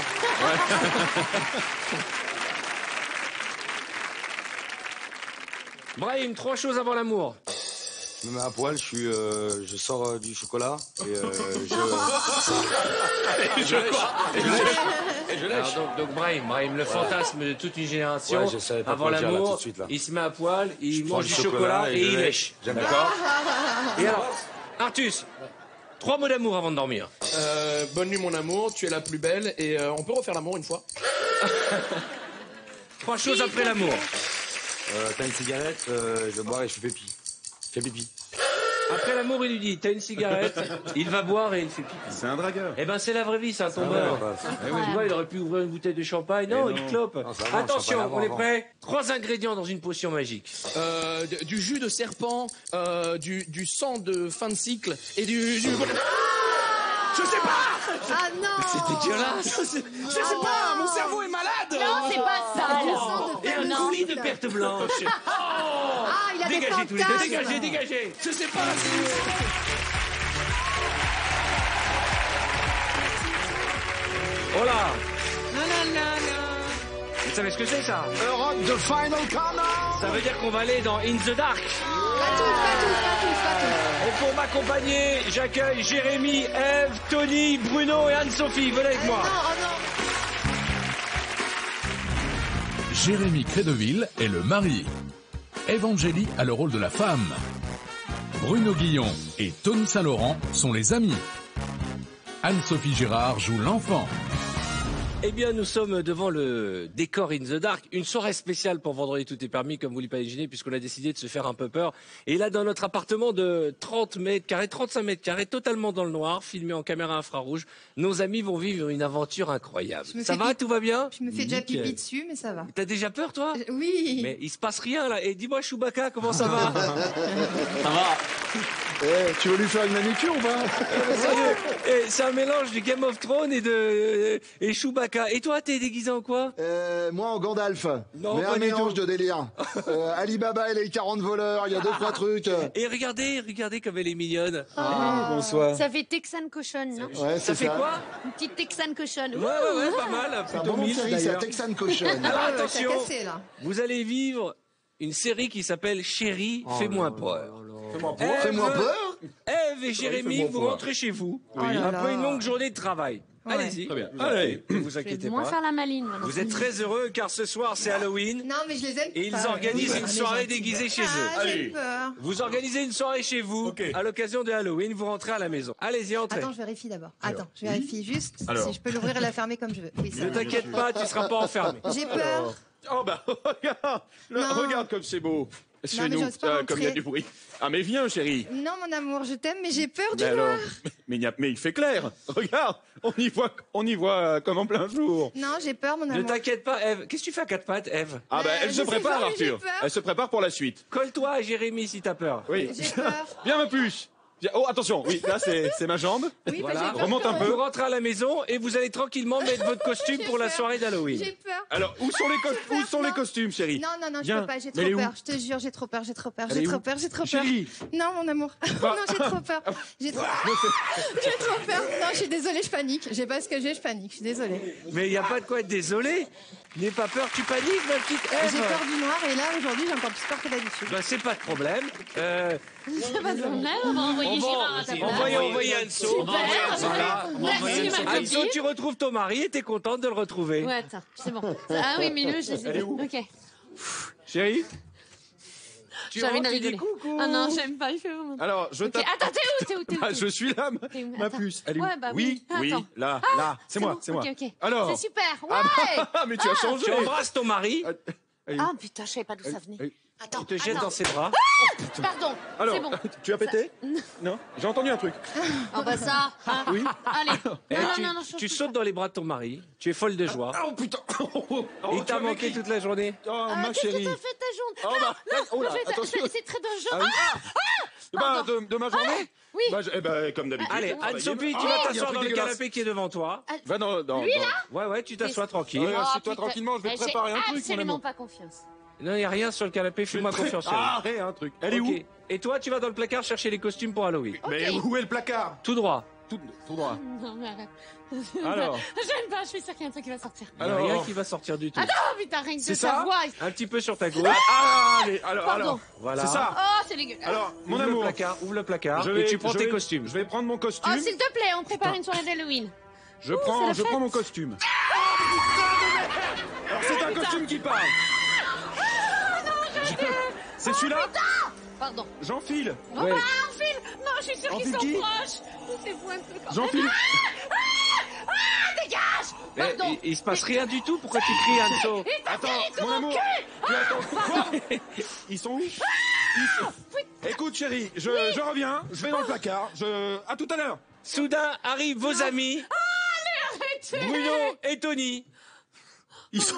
Brahim, 3 choses avant l'amour. Je me mets à poil, je sors du chocolat et Alors, donc Brahim, le fantasme de toute une génération. Ouais, je savais pas avant quoi dire, là, tout l'amour, de suite, là. il se met à poil, il Je prends mange du du chocolat et il je lèche. J'aime D'accord. Et alors, Artus, 3 mots d'amour avant de dormir. Bonne nuit mon amour, tu es la plus belle et on peut refaire l'amour une fois. 3 choses après l'amour. T'as une cigarette, je bois et je fais pipi. Fais pipi. Après l'amour, il lui dit, t'as une cigarette, il va boire et il fait pipi. C'est un dragueur. Eh ben c'est la vraie vie, c'est un tombeur. Tu vois, il aurait pu ouvrir une bouteille de champagne. Non, il clope. Non, ça va, Attention, champagne on est avant. prêt. 3 ingrédients dans une potion magique. Du jus de serpent, du sang de fin de cycle et du... Je sais pas. Ah non. C'est dégueulasse. Je sais pas, mon cerveau est malade. Non, c'est pas ça, Du alors. sang de Et un fin de coulis de cycle. perte blanche. Ah, il a des Dégagez tous les deux, fantasmes. dégagez. Je sais pas. Oh là. Vous savez ce que c'est ça? Europe the Final Countdown. Ça veut dire qu'on va aller dans In the Dark. Pas tous. Et pour m'accompagner, j'accueille Jérémy, Eve, Tony, Bruno et Anne-Sophie. Venez avec moi. Jérémy Crédeville est le mari. Evangélie a le rôle de la femme. Bruno Guillon et Tony Saint-Laurent sont les amis. Anne-Sophie Gérard joue l'enfant. Eh bien, nous sommes devant le décor In the Dark, une soirée spéciale pour Vendredi Tout est permis, comme vous l'imaginez, puisqu'on a décidé de se faire un peu peur. Et là, dans notre appartement de 30 mètres carrés, 35 mètres carrés, totalement dans le noir, filmé en caméra infrarouge, nos amis vont vivre une aventure incroyable. Ça va, tout va bien? Je me fais déjà pipi dessus, mais ça va. T'as déjà peur, toi? Oui. Mais il se passe rien, là. Et dis-moi, Chewbacca, comment ça va? Ça va. Tu veux lui faire une manucure ou pas? C'est un mélange du Game of Thrones et Chewbacca. Et toi, t'es déguisé en quoi? Moi en Gandalf. Non, mais pas un du mélange tout. de délire. Alibaba et les 40 voleurs, il y a 2-3 trucs. Et regardez comme elle est mignonne. Bonsoir. Ça fait Texan cochonne, non? Ouais, Ça fait quoi? Une petite Texan cochonne. Ouais, pas mal. C'est un Plutôt bon mille, série, c'est la d'ailleurs. Texan Cochon. Alors attention, T'as cassé, là. vous allez vivre une série qui s'appelle Chérie, fais-moi peur. Fais-moi peur. Eve et Jérémy, vous rentrez chez vous. Après une longue journée de travail. Ouais. Allez-y. Très bien. Allez, ne vous Je vais inquiétez moins pas. faire la maline. maintenant. Vous êtes très heureux car ce soir c'est Halloween Non, mais je les aime. et ils pas. organisent Oui, une les soirée gentils. déguisée chez eux. Ah, j'ai peur. Vous organisez une soirée chez vous à l'occasion de Halloween, vous rentrez à la maison. Allez-y, entrez. Attends, je vérifie d'abord. Attends, je vérifie juste Alors. si je peux l'ouvrir et la fermer comme je veux. Oui, ça Ne va. t'inquiète pas, tu seras pas enfermé. J'ai peur. Oh bah regarde, Non. regarde comme c'est beau. Chez mais nous, j'ose pas comme il y a rentrer. du bruit. Ah mais viens chérie. Non, mon amour, je t'aime, mais j'ai peur du Mais noir. alors, mais il fait clair. Regarde, on y voit comme en plein jour. Non, j'ai peur, mon Ne amour. t'inquiète pas, Eve. Qu'est-ce que tu fais à quatre pattes, Eve? Ah bah elle je se sais prépare pas, mais j'ai Arthur. peur. Elle se prépare pour la suite. Colle-toi à Jérémy si t'as peur. Oui. J'ai peur. Viens ma puce. Viens. Oh attention, oui, là c'est ma jambe. Oui, bah, Voilà. j'ai peur. Remonte un peu. Vous rentrez à la maison et vous allez tranquillement mettre votre costume J'ai pour la peur. soirée d'Halloween. J'ai peur. Alors où sont les Non. costumes chérie? Non, je Viens. peux pas, j'ai Mais trop elle est où? peur. Je te jure, j'ai trop peur, j'ai trop peur, Elle est j'ai trop où? peur, j'ai trop peur. Chérie. Non, mon amour. Bah. Non, j'ai trop peur. J'ai trop... j'ai trop peur. Non, je suis désolée, je panique. J'ai pas ce que j'ai, je panique. Je suis désolée. Mais il n'y a pas de quoi être désolé. N'aie pas peur, tu paniques, ma petite Eve. J'ai peur du noir et là, aujourd'hui, j'ai encore plus peur que d'habitude. Ben, c'est pas de problème. C'est pas de problème, on va envoyer Gérard à ta place. Envoyer Anso. Merci, ma Anso, copine. tu retrouves ton mari et t'es contente de le retrouver. Ouais, attends, c'est bon. Ah oui, mais le, je les ai. Ok. Chérie. Tu J'ai envie de rentres, tu dis rigoler. coucou. Ah non, j'aime pas, il fait vraiment. Alors je Ok, tape. attends, t'es où? Ah, je suis là, T'es où? ma Attends. puce. Elle est où? Ouais, bah oui, oui. Attends. là, c'est moi, bon, c'est moi. Ok, ok. Alors. C'est super. Ah, Ouais. bah, mais tu as changé. Tu embrasses ton mari, Ah putain, je savais pas d'où ça venait. Attends, il te jette attends. dans ses bras. Pardon. Alors, C'est bon. tu as pété? Non, j'ai entendu un truc. Oh bah ça. Hein. Oui. Allez. Eh, Non, tu sautes dans les bras de ton mari, tu es folle de joie. Oh putain. Il t'a manqué toute la journée. Oh ma Qu'est-ce que chérie. t'as fait ta journée? Oh bah, oh là, Non, je- attention. c'est très dangereux. Ah oui. Bah, de ma journée. Oui. Bah, comme d'habitude. Allez, Ah, bah, Anne-Sophie, il tu y a- vas il y a un t'asseoir truc dans le dégueulasse. canapé qui est devant toi. Va dans. Lui, là Ouais, tu t'assois tranquille. Ouais, assieds-toi putain. tranquillement, je vais te J'ai préparer un truc, mon absolument amour. pas confiance. Non, il n'y a rien sur le canapé, fais-moi confiance. chérie. Ah, un truc. Elle est Ok. où? Et toi, tu vas dans le placard chercher les costumes pour Halloween. Mais Ok. où est le placard? Tout droit. Tout droit. Non, mais arrête. Alors. J'aime pas, je suis sûre qu'il y a un truc qui va sortir. Il n'y a Alors. rien qui va sortir du tout. Attends, putain, rien que C'est de ça ta voix. Un petit peu sur ta gauche. Allez, alors. Pardon. Voilà. C'est ça. Oh, c'est dégueulasse. Alors, mon Ouvre amour. ouvre le placard je et vais- tu prends je tes vais- costumes. Je vais prendre mon costume. Oh, s'il te plaît, on prépare une soirée d'Halloween. Je prends c'est la fête. mon costume. Alors c'est un costume qui parle. C'est celui-là? Pardon. J'enfile. Oh, Ouais. bah, enfile. Non, je suis sûre qu'ils Enfile sont qui proches. C'est vous un peu quand même. J'enfile. Dégage. Mais Pardon. il se passe rien du tout. Pourquoi tu cries, Anso? Attends, mon amour. Tu attends. Quoi? Ils sont où? Écoute chérie, je reviens. Je vais dans le placard. À tout à l'heure. Soudain arrivent vos amis, Arrêtez. Bruno et Tony, Ils sont.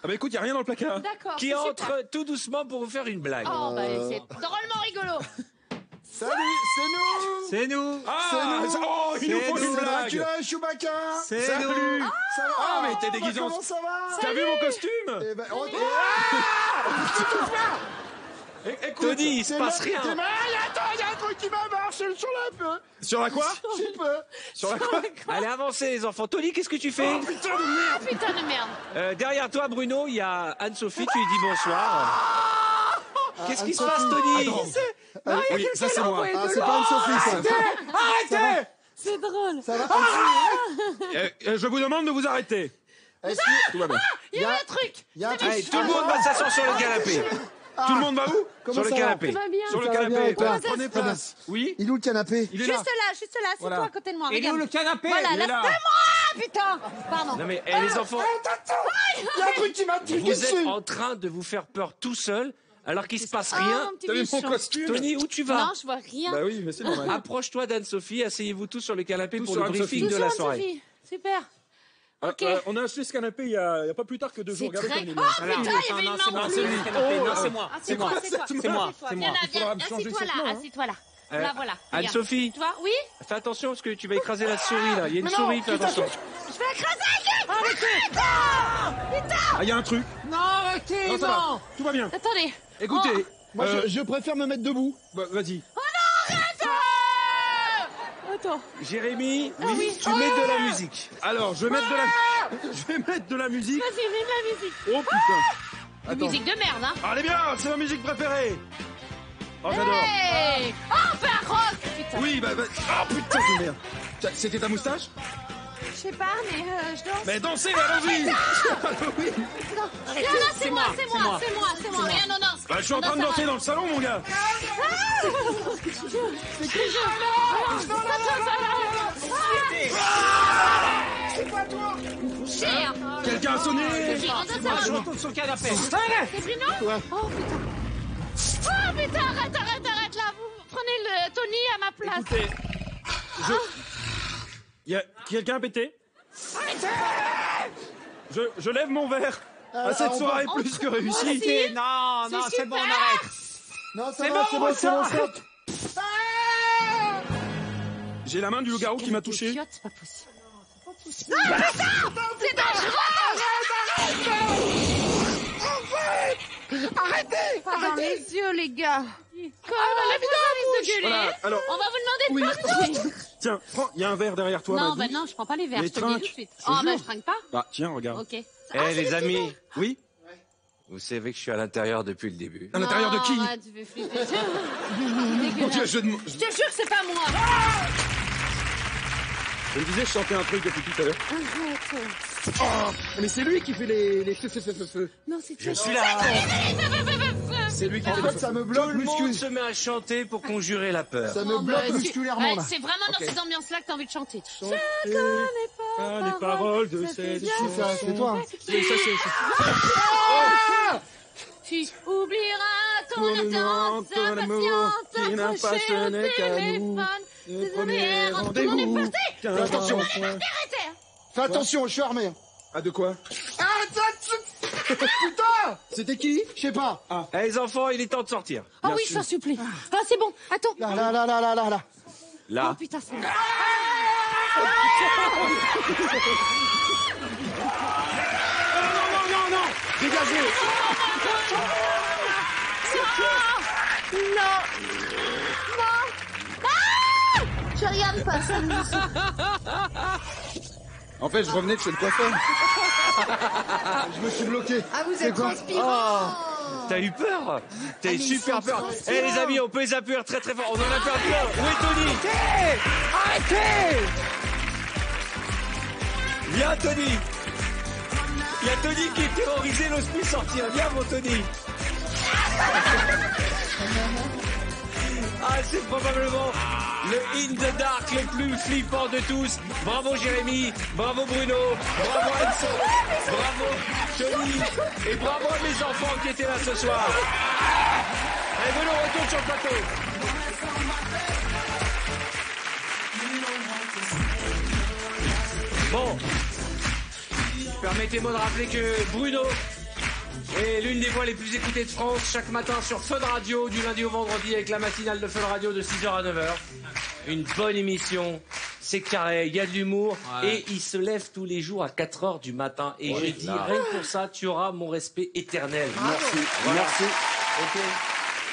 Ah bah écoute, y a rien dans le placard. D'accord. qui c'est super. entrent tout doucement pour vous faire une blague. Oh, bah, c'est drôlement rigolo. Salut, c'est nous. C'est nous. Ah, C'est nous. oh, il nous C'est faut nous. une blague. Dracula et Chewbacca. C'est Salut. nous. Ça va? Ah, mais t'es déguisé en. Comment ça va? T'as vu mon costume? Eh ben, Écoute, Tony, il se passe rien. Attends, il y a un truc qui m'a marché sur la peu. Sur la quoi? Je sais pas. Sur la quoi? Allez, avancez les enfants. Tony, qu'est-ce que tu fais? Putain de merde. Derrière toi, Bruno, il y a Anne-Sophie, tu lui dis bonsoir. Qu'est-ce qui se passe, Tony? Oui, ça c'est moi. Ah, c'est pas une Sophie, ça. Arrêtez! C'est drôle. Ça va Je vous demande de vous arrêter. Tout va bien. Il y a un truc. Il y a un Allez, truc. tout le monde va s'asseoir sur le canapé. Tout le monde va où? Comment Sur le ça va canapé. Ça va bien. Sur le Ça va bien, canapé. et toi Prenez place. Oui? Il est où le canapé? Il est là. Juste là, c'est Voilà. toi à côté de moi. Il est Regarde. où le canapé? Voilà, Il est là, là. c'est moi, putain. Pardon. Non mais les enfants, Il y a un truc qui m'a truqué vous êtes dessus. en train de vous faire peur tout seul alors qu'il se passe Oh, rien. mon petit T'as vu mon bichon. costume? Tony, où tu vas? Non, je vois rien. Bah oui, mais c'est normal. Approche-toi d'Anne-Sophie, asseyez-vous tous sur le canapé Tous pour sur le briefing Anne-Sophie. de la Tout ça, soirée. Sophie. Super. Ok. On a acheté ce canapé il y a pas plus tard que 2 jours. C'est Regardez très... comme il Oh est. putain, il y avait une main en Non, plus. c'est lui le canapé. Non, c'est moi. Ah, C'est moi. C'est toi. C'est moi. C'est moi. Il faudra me changer Assis-toi là, cette main, hein. assis-toi là. Là, voilà. Regarde. Anne-Sophie, Tu vois? Oui. fais attention parce que tu vas écraser la souris là. Il y a une souris, fais attention. Je vais écraser la gueule. Putain. Ah, il y a un truc. Non, arrêtez, Non, ça va. Tout va bien. Attendez. Écoutez. Moi, je préfère me mettre debout. Bah, vas-y. Attends. Jérémy, Ah oui. tu mets de la musique. Alors, je vais mettre de la... Je vais mettre de la musique. Vas-y, mets de la musique. Oh putain. Une musique de merde, hein. Allez bien, c'est ma musique préférée. Oh, j'adore. Hey. Oh, on fait un rock. Putain. Oui, bah... Oh putain de merde. C'était ta moustache? Je sais pas, mais je danse. Mais dansez, allons-y. Oui. Non, là, c'est moi. Rien, non. Bah, je suis en train de danser dans le salon, mon gars. C'est quoi, toi? Cher. Quelqu'un a sonné. Je retourne sur le canapé. C'est Bruno? Oh, putain. Oh, putain, arrête, là. Vous prenez le Tony à ma place. Écoutez, y a quelqu'un a pété? Je lève mon verre à cette soirée plus que réussie. Non, c'est bon, on arrête. Non, ça C'est va, bon, c'est bon, stop. J'ai la main du loup-garou qui m'a touché. Idiote, c'est pas possible. Non, putain, c'est dangereux. Arrêtez. Pas dans les yeux, les gars. Voilà, alors... On va vous demander de partir. Tiens, prends, il y a un verre derrière toi. Non, vas-y. bah non, je prends pas les verres, Les je te le dis tout de trinques, suite. je Oh, bah jure. je trinque pas. Bah, tiens, regarde. Ok. Eh les amis, Oui? vous savez que je suis à l'intérieur depuis le début. À l'intérieur de qui? Ah, tu fais flipper. Mon Dieu, Je te jure que c'est pas moi. Je me disais, je chantais un truc depuis tout à l'heure. Oh, mais c'est lui qui fait les feux. Non, c'est Je suis là. C'est lui qui En fait fait, les ça feux. me Tout bloque le monde musculairement. se met à chanter pour conjurer la peur. Ça me bloque musculairement, là. C'est vraiment dans cette ambiance-là que t'as envie de chanter. Je Chanter connais les paroles de cette C'est ça, c'est toi. hein. Oui, ça c'est... Tu oublieras ton attente, ton amour, qui n'a pas sonné qu'à nous. Le premier rendez-vous. Attention. Fais attention, je suis armé. Ah, de quoi? Putain! C'était qui? Je sais pas. Eh, les enfants, il est temps de sortir. Ah oui, je t'en supplie. Ah, c'est bon. Attends. Là. Là. Oh putain, c'est bon. Non. Dégagez. Non. Je regarde pas ça. En fait, je revenais de chez le coiffeur. Je me suis bloqué. Ah, vous êtes transpirant. T'as eu peur? T'as eu super peur. Eh les amis, on peut les appuyer très très fort. On en a perdu un. Où est Tony? Arrêtez! Viens Tony. Il y a Tony qui est terrorisé, n'ose plus sortir. Viens mon Tony. Ah, c'est probablement le In the Dark le plus flippant de tous. Bravo Jérémy, bravo Bruno, bravo Anso, bravo Tony et bravo à mes enfants qui étaient là ce soir. Allez Bruno, retourne sur le plateau. Bon, permettez-moi de rappeler que Bruno est l'une des voix les plus écoutées de France chaque matin sur Fun Radio du lundi au vendredi avec la matinale de Fun Radio de 6h à 9h. Une bonne émission, c'est carré, il y a de l'humour et il se lève tous les jours à 4h du matin. Et je dis, rien que pour ça, tu auras mon respect éternel. Merci. Voilà. Merci. Ok.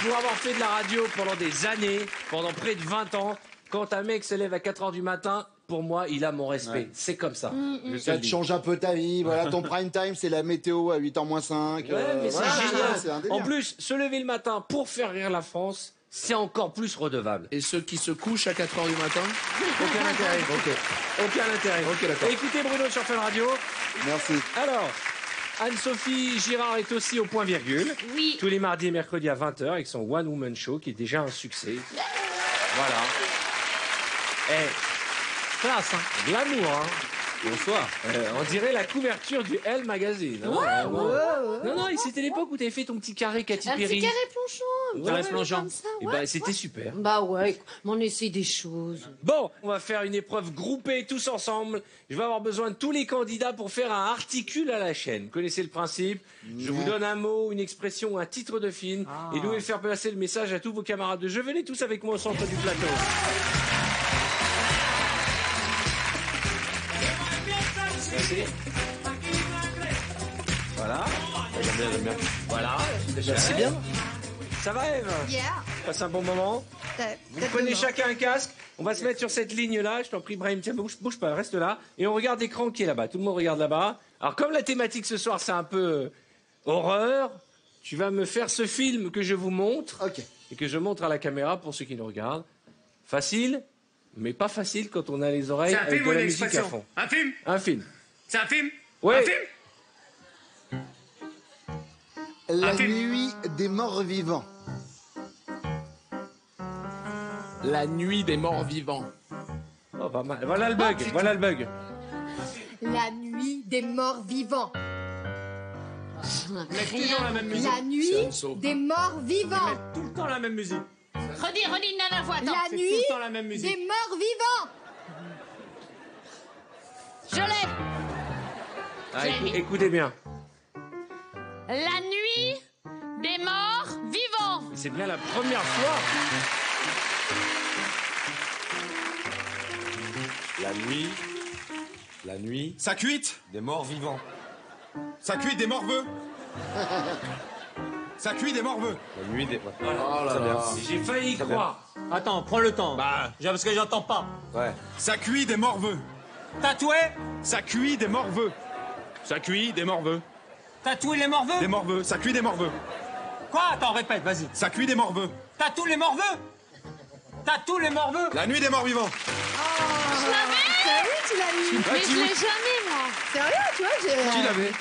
pour avoir fait de la radio pendant des années, pendant près de 20 ans, quand un mec se lève à 4h du matin, pour moi, il a mon respect. Ouais. C'est comme ça. Ça te change un peu ta vie. Voilà, ton prime time, c'est la météo à 8h moins 5. Ouais, mais voilà, c'est génial. c'est un délire. En plus, se lever le matin pour faire rire la France, c'est encore plus redevable. Et ceux qui se couchent à 4h du matin? Aucun intérêt. Ok. Aucun intérêt. Ok, d'accord. Écoutez Bruno sur Fun Radio. Merci. Alors, Anne-Sophie Girard est aussi au point virgule. Oui. Tous les mardis et mercredis à 20h avec son One Woman Show qui est déjà un succès. Voilà. Classe, hein. Glamour, hein. Bonsoir. On dirait la couverture du Elle Magazine. Hein, non, c'était l'époque où tu avais fait ton petit carré Katy Perry. Un petit carré plongeon. Carré plongeant. Comme ça, Et ouais, c'était super. Bah ouais, mais on essaie des choses. Bon, on va faire une épreuve groupée tous ensemble. Je vais avoir besoin de tous les candidats pour faire un articule à la chaîne. Vous connaissez le principe. Je vous donne un mot, une expression, un titre de film. Et vous devez faire passer le message à tous vos camarades de jeu. Venez tous avec moi au centre du plateau. Merci. Voilà. J'aime bien. Voilà. Merci bien. Ça va, Eve? Passe un bon moment. Vous prenez chacun un casque. On va se mettre sur cette ligne-là. Je t'en prie, Brahim, tiens, bouge pas, reste là. Et on regarde l'écran qui est là-bas. Tout le monde regarde là-bas. Alors, comme la thématique ce soir, c'est un peu horreur, tu vas me faire ce film que je vous montre. Ok. Et que je montre à la caméra pour ceux qui nous regardent. Facile, mais pas facile quand on a les oreilles C'est un avec film de ou la une musique à expression? fond. Un film? Un film. C'est un film? Oui. Un film? La Un film. nuit des morts vivants. La nuit des morts vivants. Oh, pas mal. Voilà le bug, voilà le bug. La nuit des morts vivants. Toujours la même musique. La nuit des morts vivants. Tout le temps la même musique. Redis une dernière fois, attends. La C'est nuit tout le temps la même musique. des morts vivants. Je l'ai. Écoutez bien. La nuit des morts vivants. C'est bien la première fois. La nuit Ça cuite des morts vivants. Ça cuit des morveux. Ça cuit des morveux. La nuit des... Oh là là. J'ai failli y croire. Attends, prends le temps. Bah, Parce que j'entends pas. Ouais. ça cuit des morveux. Tatoué? Ça cuit des morveux. Ça cuit des morveux. Tatoué les morveux? Des morveux. Ça cuit des morveux. Quoi? Attends, répète, vas-y. Ça cuit des morveux. Tatou les morveux? Tatou les morveux? La nuit des morts vivants. Sérieux, tu l'as mis? Mais je l'ai jamais, moi. Sérieux, tu vois, j'ai... Qui l'avait?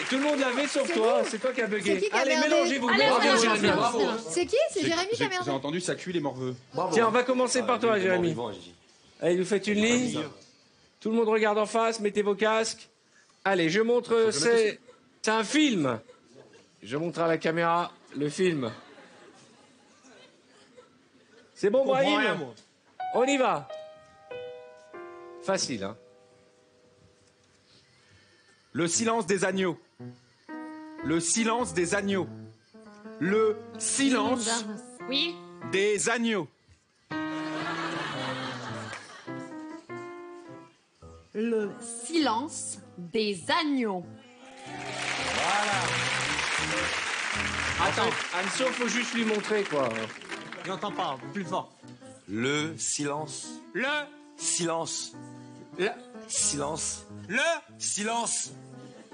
Tout le monde l'avait sauf toi. C'est toi qui as C'est bugué. qui qui a Allez, merdé? mélangez-vous. Allez, Bravo, voilà, Jérémy, voilà, bravo. voilà. C'est qui? C'est Jérémy qui a merdé? J'ai entendu ça cuit les morveux. Tiens, on va commencer par toi, La nuit des morts Jérémy. vivants, j'ai dit. Allez, vous faites une ligne. Tout le monde regarde en face, mettez vos casques. Allez, je montre, c'est un film. Je montre à la caméra le film. C'est bon, comprends Brahim? rien, moi. On y va. Facile, hein. Le silence des agneaux. Le silence des agneaux. Le silence Oui. des agneaux. Le silence des agneaux. Attends, Anso, faut juste lui montrer, quoi. J'entends pas, plus fort. Le silence. Le Silence. Silence. Silence.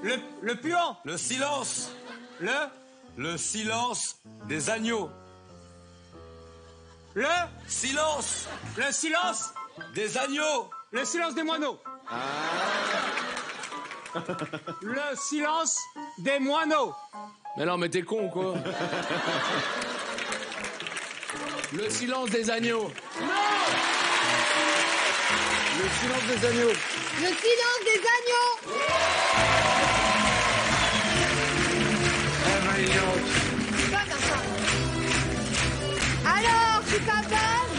Le puant. Le silence. Le Le silence des agneaux. Silence silence. des agneaux. Le silence des moineaux. Le silence des moineaux. Mais non, mais t'es con ou quoi? Le silence des agneaux. Le silence des agneaux. Le silence des agneaux. C'est pas comme ça. Alors, je suis capable.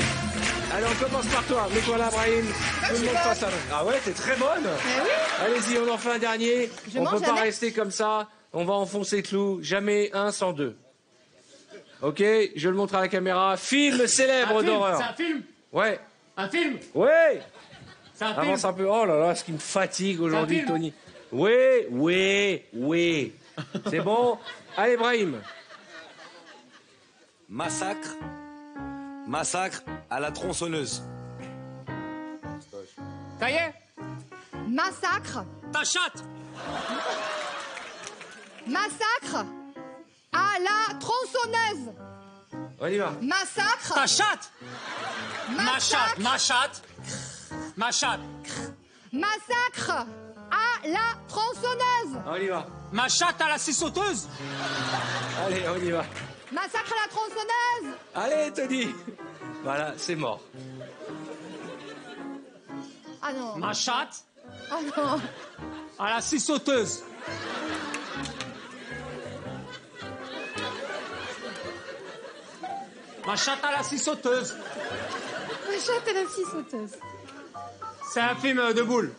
Allez, on commence par toi. Mets-toi là, Brahim. Tout le monde passe à... Ah ouais, t'es très bonne. Eh oui. Allez-y, on en fait un dernier. Je On mange peut pas jamais. rester comme ça. On va enfoncer le clou. Jamais un sans deux. Ok, je le montre à la caméra. Film célèbre d'horreur. C'est un film. Ouais. Un film. Ouais. C'est un film. Avance un peu. Oh là là, ce qui me fatigue aujourd'hui, film. Tony. Oui. C'est bon. Allez, Brahim. Massacre. Massacre à la tronçonneuse. Ça y est? Massacre. Ta chatte. Massacre à la tronçonneuse. On y va. Massacre. Ta chatte. Ma chatte. Ma chatte. Ma chatte. Massacre à la tronçonneuse. On y va. Ma chatte à la scie sauteuse. Allez, on y va. Massacre à la tronçonneuse. Allez, Tony. Voilà, c'est mort. Ah non. Ma chatte Ah non. à la scie sauteuse. Ma chatte à la scie sauteuse. Ma chatte à la scie sauteuse. C'est un film de boules.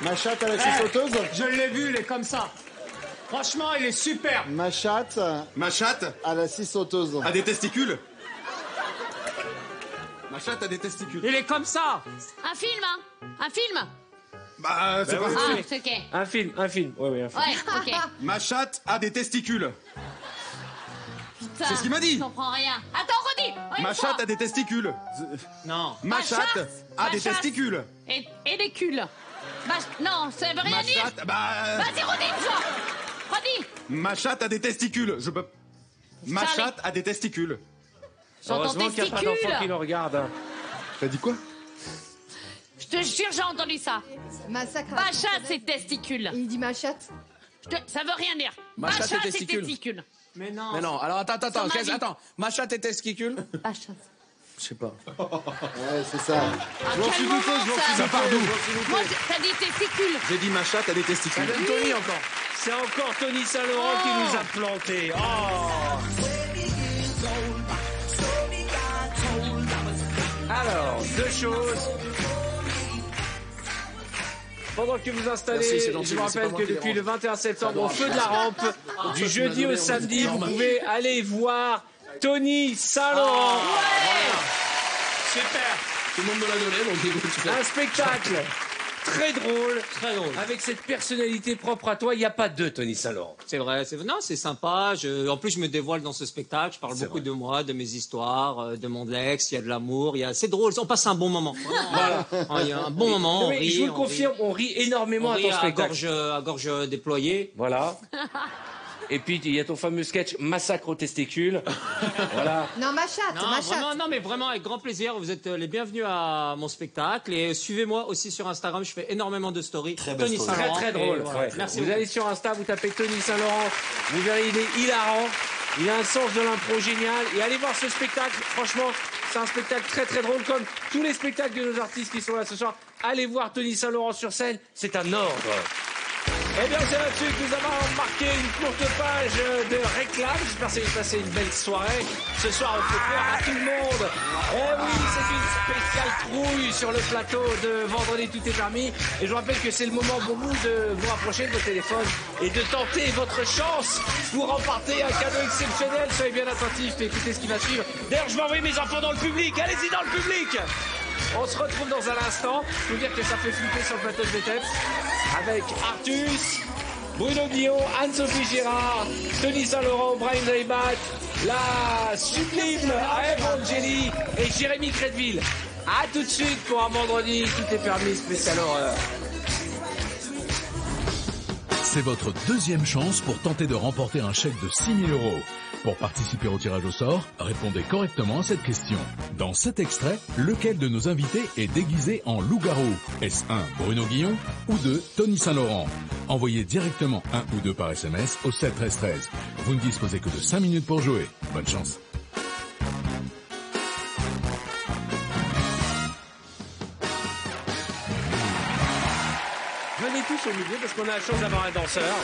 Ma chatte à la scie sauteuse. Je l'ai vu, il est comme ça. Franchement, il est super. Ma chatte à la scie sauteuse. A des testicules. Ma chatte a des testicules. Il est comme ça. Un film, hein? Un film? Bah, c'est pas... Ah, c'est ok. Un film. Ouais, un film. Ouais, ok. Ma chatte a des testicules. Putain, C'est ce qu'il m'a dit. Je comprends rien. Attends, redis. Ma chatte a des testicules. Non. Ma chatte a des chatte. testicules. Et des culs. Non, ça veut rien Ma dire. chatte, bah... Vas-y, redis une fois. Redis. Ma chatte a des testicules. Je peux... Ma Charlie. chatte a des testicules. J'entends Heureusement qu'il n'y a pas d'enfant qui testicules. le regarde. Hein. T'as dit quoi? Je te jure, j'ai entendu ça. Massacre à la Ma chatte, tronçonneuse. c'est testicule. Il dit ma chatte. Ça veut rien dire. Ma chatte, c'est c'est testicule. testicule. Mais non. Mais non, alors attends, Sur ma vie. attends. Ma chatte est testicule? Ma chatte. Je sais pas. Ouais, c'est ça. Je m'en suis douté, je m'en suis douté. Ça part d'où? Moi, t'as dit testicule. J'ai dit ma chatte a des Ça testicules. vient de Tony encore. C'est encore Tony Saint-Laurent qui nous a planté. Oh. Alors, deux choses. Pendant que vous installez, Merci, c'est gentil, je vous mais c'est rappelle pas moi que qui depuis les le 21 septembre, au Ça feu de la rampe, du jeudi au samedi, vous pouvez aller voir Tony Saint-Laurent. Super. Tout le monde me l'a donné, donc écoute, tu fais. Un spectacle très drôle, avec cette personnalité propre à toi. Il n'y a pas deux Tony Saint-Laurent. C'est vrai, non, c'est sympa. En plus, je me dévoile dans ce spectacle. Je parle beaucoup de moi, de mes histoires, de mon ex. Il y a de l'amour. C'est drôle. On passe un bon moment. Voilà. Il y a un bon moment. Non, On mais rit, je vous le on confirme, on rit énormément on à rit ton spectacle. à gorge déployée. Voilà. Et puis, il y a ton fameux sketch Massacre aux testicules. Voilà. Non, ma chatte, Non, ma vraiment, chatte. non, mais vraiment, avec grand plaisir. Vous êtes les bienvenus à mon spectacle. Et suivez-moi aussi sur Instagram. Je fais énormément de stories. Tony Très Saint-Laurent. très drôle. Et voilà. Ouais. Merci Vous beaucoup. allez sur Insta, vous tapez Tony Saint-Laurent, vous verrez, il est hilarant, il a un sens de l'impro génial. Et allez voir ce spectacle, franchement, c'est un spectacle très très drôle, comme tous les spectacles de nos artistes qui sont là ce soir. Allez voir Tony Saint-Laurent sur scène, c'est un ordre. Eh bien, c'est là-dessus que nous avons marqué une courte page de réclame. J'espère que vous avez passé une belle soirée. Ce soir, on fait peur à tout le monde. Eh oui, c'est une spéciale trouille sur le plateau de Vendredi Tout est permis. Et je vous rappelle que c'est le moment pour vous de vous rapprocher de vos téléphones et de tenter votre chance pour remporter un cadeau exceptionnel. Soyez bien attentifs et écoutez ce qui va suivre. D'ailleurs, je vais envoyer mes enfants dans le public. Allez-y dans le public. On se retrouve dans un instant. Je veux dire que ça fait flipper sur le plateau de VTEPS avec Artus, Bruno Guillon, Anne-Sophie Girard, Tony Saint-Laurent, Brian Reibat, la sublime Evangélie et Jérémy Crédville. A tout de suite pour un vendredi, tout est permis, spécial horreur. C'est votre deuxième chance pour tenter de remporter un chèque de 6 000 €. Pour participer au tirage au sort, répondez correctement à cette question. Dans cet extrait, lequel de nos invités est déguisé en loup-garou? Est-ce 1 Bruno Guillon ou 2 Tony Saint-Laurent? Envoyez directement 1 ou 2 par SMS au 7 13 13. Vous ne disposez que de 5 minutes pour jouer. Bonne chance. Venez tous au milieu parce qu'on a la chance d'avoir un danseur.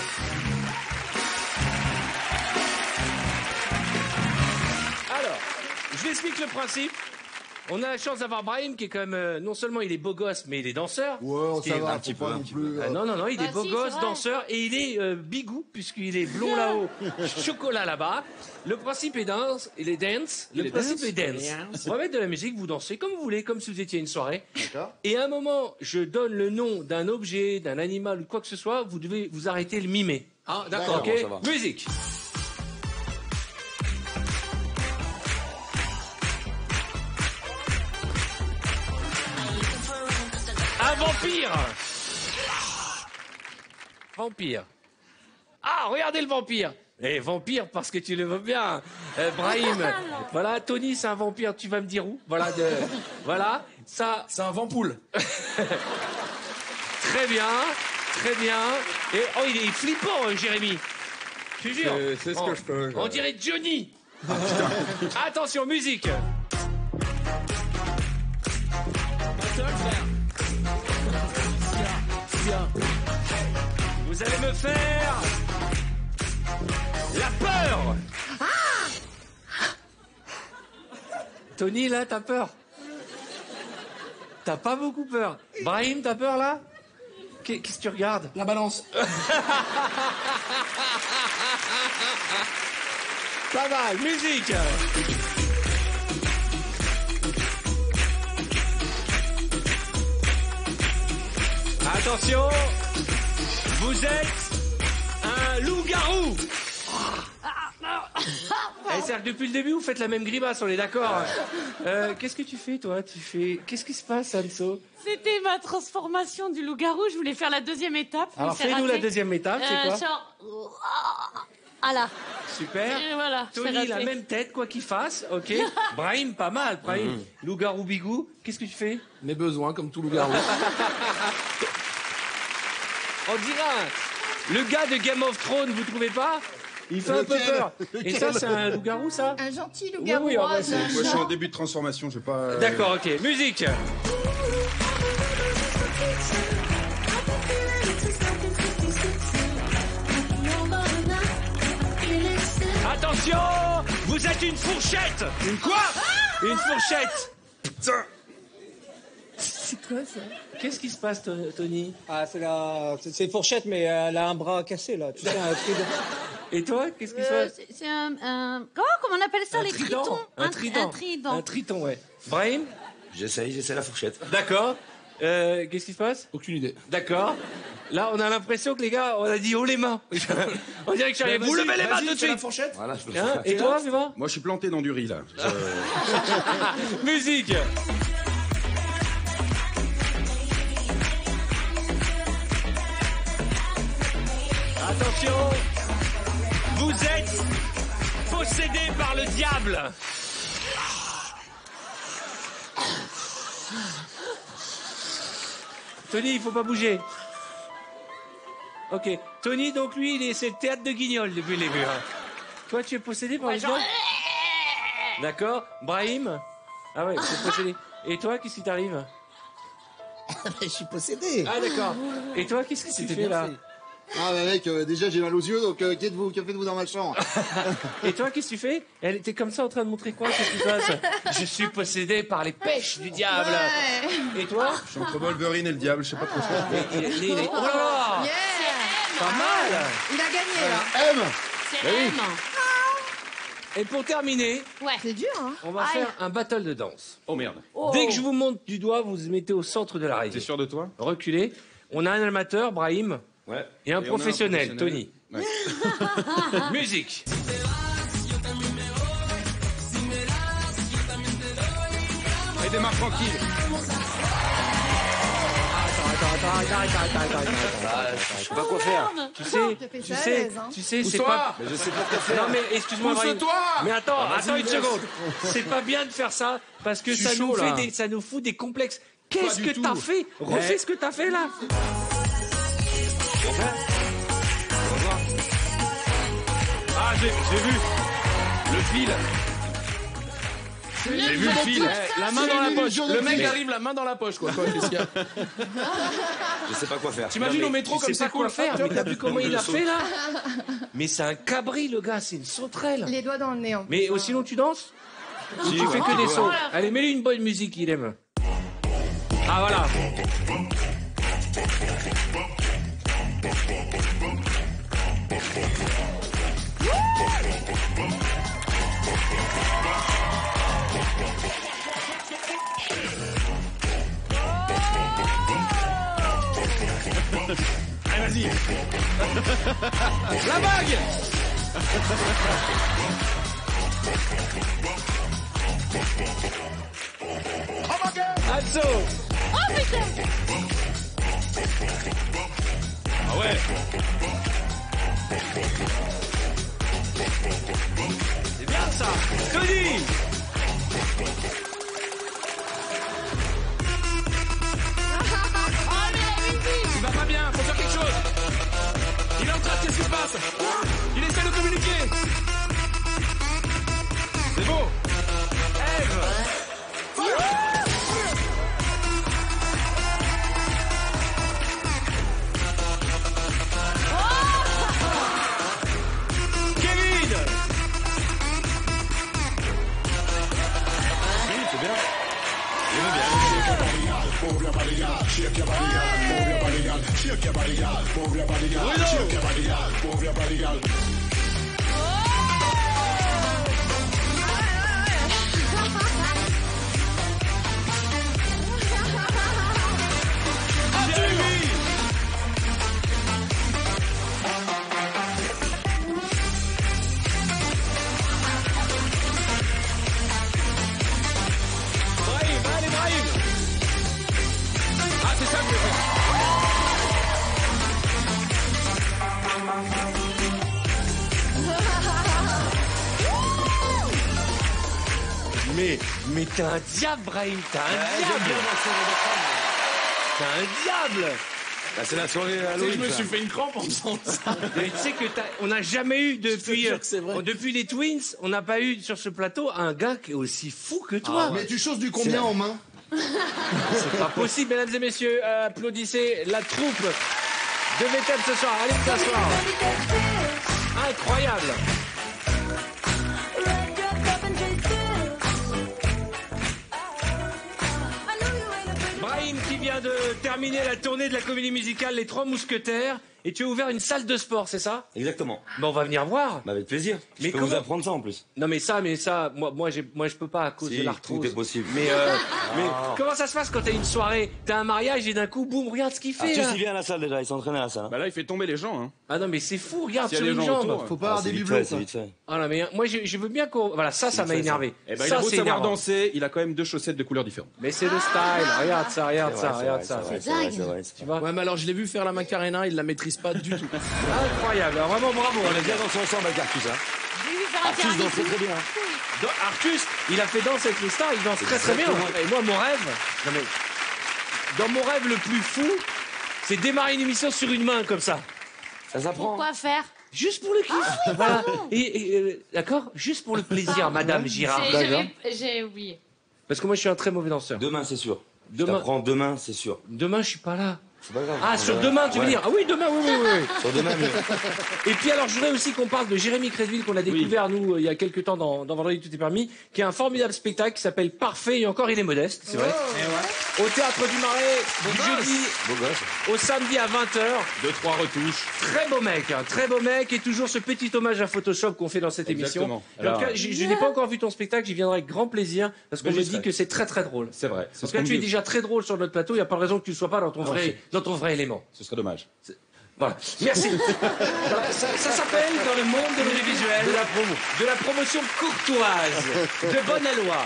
Alors, je vous explique le principe. On a la chance d'avoir Brahim qui est quand même, non seulement il est beau gosse, mais il est danseur. Ouais, Ce qui ça est va, un petit faut peu, pas non plus. non, il est Bah beau si, gosse, c'est vrai. danseur, et il est bigou, puisqu'il est blond là-haut, chocolat là-bas. Le principe est dance, le principe est dance. On va mettre de la musique, vous dansez comme vous voulez, comme si vous étiez à une soirée. D'accord. Et à un moment, je donne le nom d'un objet, d'un animal ou quoi que ce soit, vous devez vous arrêter de le mimer. Ah, d'accord. Ok, ça va. musique. vampire. Vampire. Ah, regardez le vampire. Eh, vampire parce que tu le veux bien. Brahim. Voilà, Tony, c'est un vampire. Tu vas me dire où? Voilà, voilà. Ça, c'est un vampoule. Très bien, très bien. Et oh, il est flippant, Jérémy. Je te jure. C'est ce que je peux. On dirait Johnny. Attention, musique. Vous allez me faire la peur. Tony, là, t'as peur? T'as pas beaucoup peur. Brahim, t'as peur, là? Qu'est-ce que tu regardes? La balance. Pas mal, musique. Attention, vous êtes un loup-garou. C'est-à-dire que depuis le début, vous faites la même grimace, on est d'accord. Qu'est-ce que tu fais, toi? Qu'est-ce qui se passe, Anso? C'était ma transformation du loup-garou. Je voulais faire la deuxième étape. Alors, fais-nous la deuxième étape, c'est quoi? Ah là. Super. Et voilà, Tony, la même tête, quoi qu'il fasse, ok. Brahim, pas mal, Brahim. Loup-garou bigou, qu'est-ce que tu fais? Mes besoins, comme tout loup-garou. On dirait le gars de Game of Thrones, vous trouvez pas? Il fait un peu peur. Et ça, c'est un loup-garou, ça? Un gentil loup-garou. Oui, rose. Moi, je suis en début de transformation, je vais pas. D'accord, ok. Musique. Attention, vous êtes une fourchette. Une quoi? Une fourchette. Putain. C'est quoi ça? Qu'est-ce qui se passe, Tony? Ah, c'est une fourchette, mais elle a un bras cassé, là. Tu sais, un trident. Et toi, qu'est-ce qui se passe? C'est comment on appelle ça, Un les trident. tritons? Un trident. Un trident. Un triton, ouais. Brahim? J'essaie la fourchette. D'accord. Qu'est-ce qui se passe? Aucune idée. D'accord. Là, on a l'impression que les gars, on a dit haut les mains. On dirait que je suis arrivé. Vous levez les mains tout de suite. La fourchette. Voilà, je peux Hein? faire. Et toi, Vivant? Moi, je suis planté dans du riz, là. Musique. Attention, vous êtes possédé par le diable. Tony, il faut pas bouger. Ok. Tony, donc lui, c'est le théâtre de Guignol depuis le début. Hein. Toi, tu es possédé par le diable? D'accord. Brahim? Ah ouais, tu es possédé. Et toi, qu'est-ce qui t'arrive? Je suis possédé. Ah d'accord. Et toi, qu'est-ce que tu fais là? Ah bah mec, déjà j'ai mal aux yeux, donc que faites-vous dans ma chambre? Et toi, qu'est-ce que tu fais? Elle était comme ça en train de montrer quoi? Qu'est-ce qui se passe? Je suis possédé par les pêches du diable. Ouais. Et toi? Je suis entre Wolverine et le diable, je sais pas trop ce que je fais. Il est... Oh là là! Yeah. Pas mal! Il a gagné là. M. C'est oui. M. Et pour terminer, Ouais. C'est dur, hein. on va faire un battle de danse. Oh merde. Dès que je vous montre du doigt, vous vous mettez au centre de la T'es risée. sûr de toi? Reculez. On a un amateur, Brahim, Ouais. et un on a professionnel, Tony. Ouais. Musique. Et démarre tranquille. Je sais pas quoi faire. Tu Fais ça à l'aise, hein. sais, c'est Pousse-toi. pas... Mais je sais pas quoi faire. Non mais excuse-moi, Brahim. Pousse-toi. Mais attends, Ah, vas-y, attends une laisse. seconde. C'est pas bien de faire ça parce que Je suis ça nous chaud, là. ça nous fout des complexes. Qu'est-ce du que tout. t'as fait? Refais ce que t'as fait là. Ah, j'ai vu. Le fil. J'ai vu le fil. La main dans la poche. illusion de Le mec fil. arrive la main dans la poche, quoi. Qu'est-ce qu'il y a? Je sais pas quoi faire. T'imagines au métro comme c'est c'est pas quoi cool. faire. Mais t'as vu comment il a saute. fait là? Mais c'est un cabri le gars, c'est une sauterelle. Les doigts dans le nez. Mais sinon tu danses? Ou tu fais que des sauts? Allez, mets-lui une bonne musique, il aime. Ah voilà. Allez, vas-y. La bague. Anso. Oh putain. Ah ouais. C'est bien ça. Tony. Il va pas bien, faut faire quelque chose. Il est en train, qu'est-ce qui se passe? Il essaie de communiquer. C'est beau. Ève. Kevin. Oui, c'est bien. Brahim, allez Brahim. Ah, c'est ça que je veux faire. Mais t'es un diable, Brahim, t'es un diable. T'es un diable. Bah, c'est la soirée Tu sais que Halloween. je me ça. suis fait une crampe en faisant ça. Mais tu sais que on n'a jamais eu depuis, jure que c'est vrai. depuis les Twins, on n'a pas eu sur ce plateau un gars qui est aussi fou que toi. Mais tu choses du combien en main? C'est pas possible, mesdames et messieurs. Applaudissez la troupe de Vétel ce soir. Allez vous asseoir. Incroyable. Brahim qui vient de terminer la tournée de la comédie musicale Les Trois Mousquetaires. Et tu as ouvert une salle de sport, c'est ça? Exactement. Bon, on va venir voir. Bah, avec plaisir. Mais Je peux vous comment- apprendre ça en plus. Non mais ça, moi je peux pas à cause Si, de l'arthrose. tout est possible. Mais comment ça se passe quand t'as une soirée, t'as un mariage et d'un coup, boum, regarde ce qu'il fait Arthus, là. il vient à la salle déjà, il s'entraîne à la salle. Bah là, il fait tomber les gens. Hein. Ah non mais c'est fou, regarde S'il y a sur des une gens jambe. autour, Faut pas avoir des c'est vite bibelots, fait, c'est quoi. vite fait. Ah non mais moi je veux bien qu'on, voilà, ça m'a fait, énervé. Eh ben, il Ça a beau c'est savoir énervant. danser, il a quand même deux chaussettes de couleurs différentes. Mais c'est le style. Regarde ça, regarde ça, regarde ça. C'est vrai, c'est vrai. Tu vois? Ouais, mais alors je l'ai vu faire la Macarena, il la maîtrise pas du tout. Incroyable. Alors, vraiment bravo. On est bien dansé ensemble avec Arthus, hein. J'ai vu faire un Arthus danse tiramisu. très bien. Hein. Arthus, il a fait danse avec les stars, il danse très très bien. Exactement. Et moi mon rêve, non mais dans mon rêve le plus fou, c'est démarrer une émission sur une main comme ça. Ça s'apprend. Quoi faire? Juste pour le kiff. Voilà. D'accord? Juste pour le plaisir, Madame Girard. J'ai oublié. Parce que moi, je suis un très mauvais danseur. Demain, c'est sûr. Demain- Je t'apprends demain, c'est sûr. Demain, je suis pas là. C'est pas grave. Ah, sur demain, tu veux Ouais. dire? Ah oui, demain, oui, oui, oui. Sur demain, mieux. Et puis alors, je voudrais aussi qu'on parle de Jérémy Crédville, qu'on a découvert, nous, il y a quelques temps dans Vendredi Tout est permis, qui a un formidable spectacle qui s'appelle Parfait, et encore, il est modeste, c'est vrai. Au Théâtre du Marais, du jeudi Beau gosse. au samedi à 20h. 2-3 retouches. Très beau mec, hein, très beau mec, et toujours ce petit hommage à Photoshop qu'on fait dans cette émission. Exactement. Et en tout cas, Alors, je n'ai pas encore vu ton spectacle, j'y viendrai avec grand plaisir, parce qu'on Mais me j'y dit serai. que c'est très très drôle. C'est vrai. En tout cas, tu es déjà très drôle sur notre plateau, il n'y a pas de raison que tu ne sois pas dans ton, dans ton vrai élément. Ce serait dommage. Voilà, merci. Voilà, ça s'appelle dans le monde de l'audiovisuel de la promotion courtoise, de bonne aloi.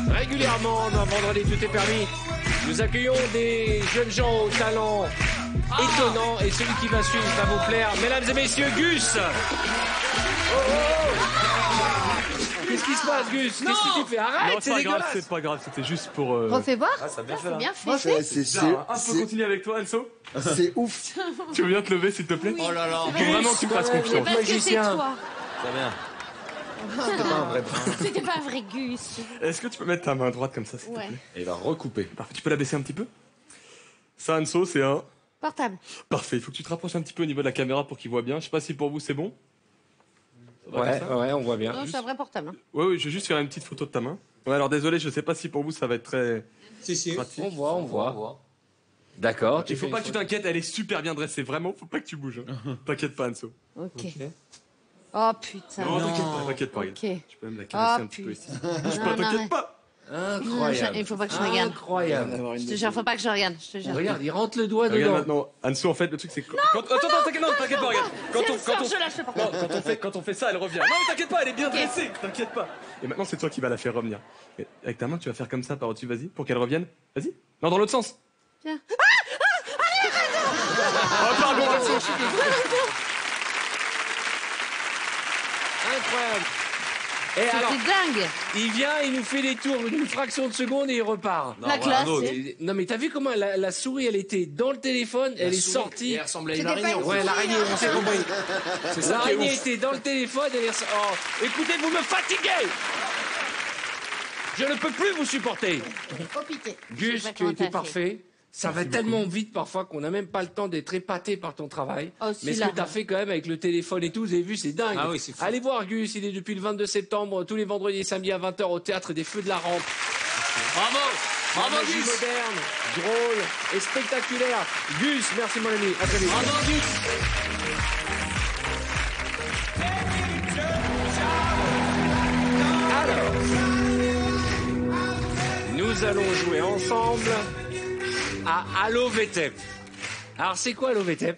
Régulièrement dans Vendredi Tout est permis, nous accueillons des jeunes gens au talent étonnant et celui qui va suivre va vous plaire. Mesdames et messieurs, Gus. Oh, oh. Qu'est-ce qui se passe, Gus? Qu'est-ce que tu fais? Arrête, c'est dégueulasse. C'est pas grave, c'était juste pour. Refais voir. Ah, ça a bien fait, C'est là. bien Moi, fait. Je peux continuer avec toi, Anso? c'est ouf. Tu veux bien te lever, s'il te plaît? Oh là là. Il faut vraiment que tu me fasses confiance. Parce que c'est Magicien. toi. Très bien. C'était pas vrai, Gus. Est-ce que tu peux mettre ta main droite comme ça, s'il te Ouais. plaît? Et il va recouper. Parfait, tu peux la baisser un petit peu? Ça, Anso, c'est un. Portable. Parfait, il faut que tu te rapproches un petit peu au niveau de la caméra pour qu'il voit bien. Je sais pas si pour vous c'est bon. Ça va Ouais, comme ça ouais, on voit bien. Non, c'est un vrai portable. Hein. Ouais, oui, je vais juste faire une petite photo de ta main. Ouais, alors désolé, je sais pas si pour vous ça va être très Si. pratique. On voit. D'accord. Il faut pas que tu t'inquiètes, elle est super bien dressée, vraiment, faut pas que tu bouges. Hein. T'inquiète pas, Anso. Ok. Oh putain. Non, t'inquiète pas, regarde. Ok. Tu peux même la caresser Oh, un petit peu ici. putain. Bouge Non, pas, non, t'inquiète arrête. pas. Incroyable. Il faut pas que je regarde. Incroyable. Je te jure, faut pas que je regarde. Je te jure. Regarde, il rentre le doigt Regarde dedans. maintenant, Anso, en fait, le truc c'est attends, t'inquiète pas, regarde. Quand on fait ça, elle revient. Non, mais t'inquiète pas, elle est bien dressée, t'inquiète pas. Et maintenant, c'est toi qui vas la faire revenir. Et avec ta main, tu vas faire comme ça par au-dessus, vas-y, pour qu'elle revienne. Vas-y. Non, dans l'autre sens. Tiens. Allez, oh, pardon, Anso, je suis désolé. Incroyable. Et alors, dingue. Il vient, il nous fait des tours d'une fraction de seconde et il repart. La classe. Non mais t'as vu comment la souris elle était dans le téléphone, elle est sortie. Elle ressemblait à une araignée. Ouais, l'araignée, on s'est compris. C'est ça. L'araignée était dans le téléphone, elle est ressortie. Oh, écoutez, vous me fatiguez. Je ne peux plus vous supporter. Au piqué. Gus, tu étais parfait. Ça va tellement vite parfois qu'on n'a même pas le temps d'être épaté par ton travail. Oh, mais ce que tu as fait quand même avec le téléphone et tout, vous avez vu, c'est dingue. Ah oui, c'est fou. Allez voir Gus, il est depuis le 22 septembre, tous les vendredis et samedis à 20h au Théâtre des Feux de la Rampe. Bravo. Bravo, Magie Gus. moderne, drôle et spectaculaire. Gus, merci mon ami, à très vite. Bravo, Gus. Alors, nous allons jouer ensemble à Allo VTEP. Alors, c'est quoi Allo VTEP?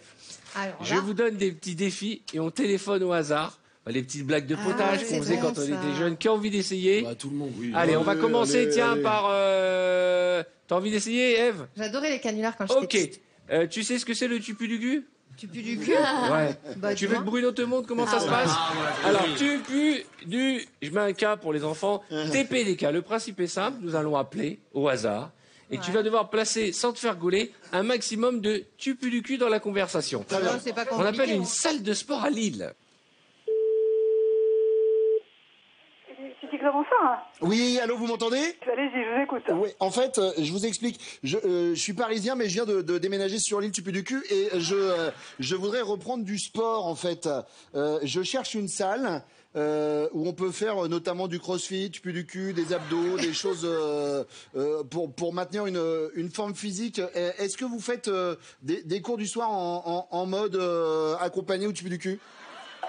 Je vous donne des petits défis et on téléphone au hasard. Les petites blagues de potage qu'on faisait quand on était jeunes. Qui a envie d'essayer? Tout le monde, oui. Allez, on va commencer, tiens, par... T'as envie d'essayer, Eve? J'adorais les canulars quand j'étais petite. Ok. Tu sais ce que c'est le tupu-du-gu? Tu pues du cul? Ouais. Bah, Tu veux que Bruno te montre comment ça se passe? Alors, tu pues du... Je mets un K pour les enfants. TPDK. Le principe est simple. Nous allons appeler au hasard. Et tu vas devoir placer, sans te faire gauler, un maximum de tu pues du cul dans la conversation. C'est pas On compliqué, appelle une hein. salle de sport à Lille. Bonsoir. Oui, allô, vous m'entendez? Allez-y, je vous écoute. Oui, en fait, je vous explique. Je suis parisien, mais je viens de déménager sur l'île Tupu du cul et je voudrais reprendre du sport, en fait. Je cherche une salle où on peut faire notamment du crossfit, Tupu du cul, des abdos, des choses pour maintenir une forme physique. Est-ce que vous faites des cours du soir en mode accompagné ou Tupu du cul?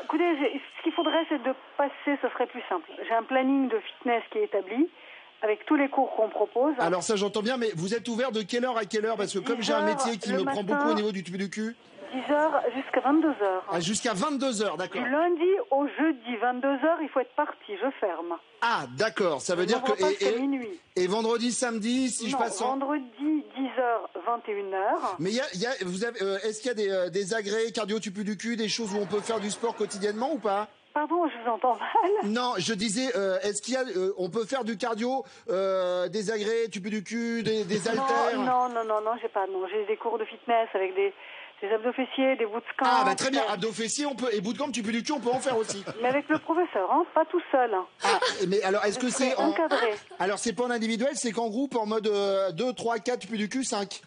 Écoutez, ce qu'il faudrait, c'est de passer, ce serait plus simple. J'ai un planning de fitness qui est établi, avec tous les cours qu'on propose. Alors ça, j'entends bien, mais vous êtes ouvert de quelle heure à quelle heure? Parce que comme j'ai un métier qui me prend beaucoup au niveau du Tupu du cul. 10h jusqu'à 22h. Ah, jusqu'à 22h, d'accord. Du lundi au jeudi, 22h, il faut être parti, je ferme. Ah, d'accord, ça veut dire que... minuit. Et vendredi, samedi, si je passe en... vendredi, 10h, 21h. Mais est-ce qu'il y a des agrès cardio Tupu du cul, des choses où on peut faire du sport quotidiennement ou pas? Pardon, je vous entends mal. Non, je disais, est-ce qu'il y a, on peut faire du cardio, des agrès Tupu du cul, des haltères? Non, j'ai pas, non. J'ai des cours de fitness avec des abdos fessiers, des bootcamps. Ah, bah très bien, abdos fessiers, on peut, et bootcamp Tupu du cul, on peut en faire aussi. Mais avec le professeur, hein, pas tout seul. Ah, mais alors, est-ce que c'est en... encadré? Alors, c'est pas en individuel, c'est qu'en groupe, en mode 2, 3, 4 Tupu du cul, 5.